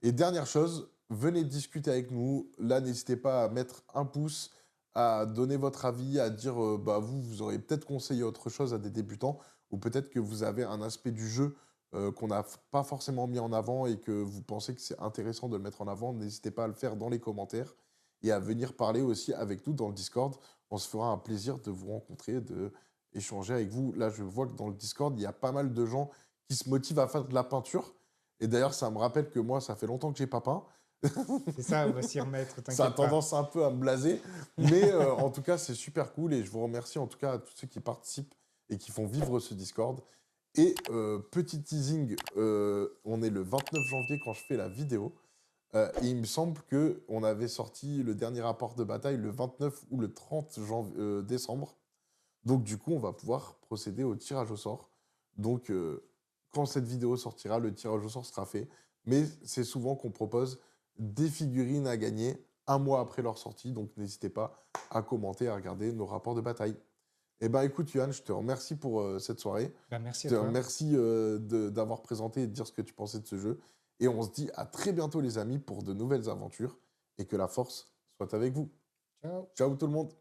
Et dernière chose, venez discuter avec nous. Là, n'hésitez pas à mettre un pouce, à donner votre avis, à dire bah, vous aurez peut-être conseillé autre chose à des débutants, ou peut-être que vous avez un aspect du jeu qu'on n'a pas forcément mis en avant et que vous pensez que c'est intéressant de le mettre en avant. N'hésitez pas à le faire dans les commentaires et à venir parler aussi avec nous dans le Discord. On se fera un plaisir de vous rencontrer, de échanger avec vous. Là, je vois que dans le Discord, il y a pas mal de gens qui se motivent à faire de la peinture. Et d'ailleurs, ça me rappelle que moi, ça fait longtemps que j'ai pas peint. C'est ça, on va s'y remettre, Ça a t'inquiète pas. tendance un peu à me blaser. Mais en tout cas, c'est super cool. Et je vous remercie en tout cas à tous ceux qui participent et qui font vivre ce Discord. Et petit teasing, on est le 29 janvier quand je fais la vidéo. Et il me semble qu'on avait sorti le dernier rapport de bataille le 29 ou le 30 décembre. Donc du coup, on va pouvoir procéder au tirage au sort. Donc quand cette vidéo sortira, le tirage au sort sera fait. Mais c'est souvent qu'on propose des figurines à gagner un mois après leur sortie. Donc n'hésitez pas à commenter, à regarder nos rapports de bataille. Eh ben écoute, Yohan, je te remercie pour cette soirée. Ben, merci Je à te toi. remercie d'avoir présenté et de dire ce que tu pensais de ce jeu. Et on se dit à très bientôt, les amis, pour de nouvelles aventures. Et que la force soit avec vous. Ciao. Ciao tout le monde.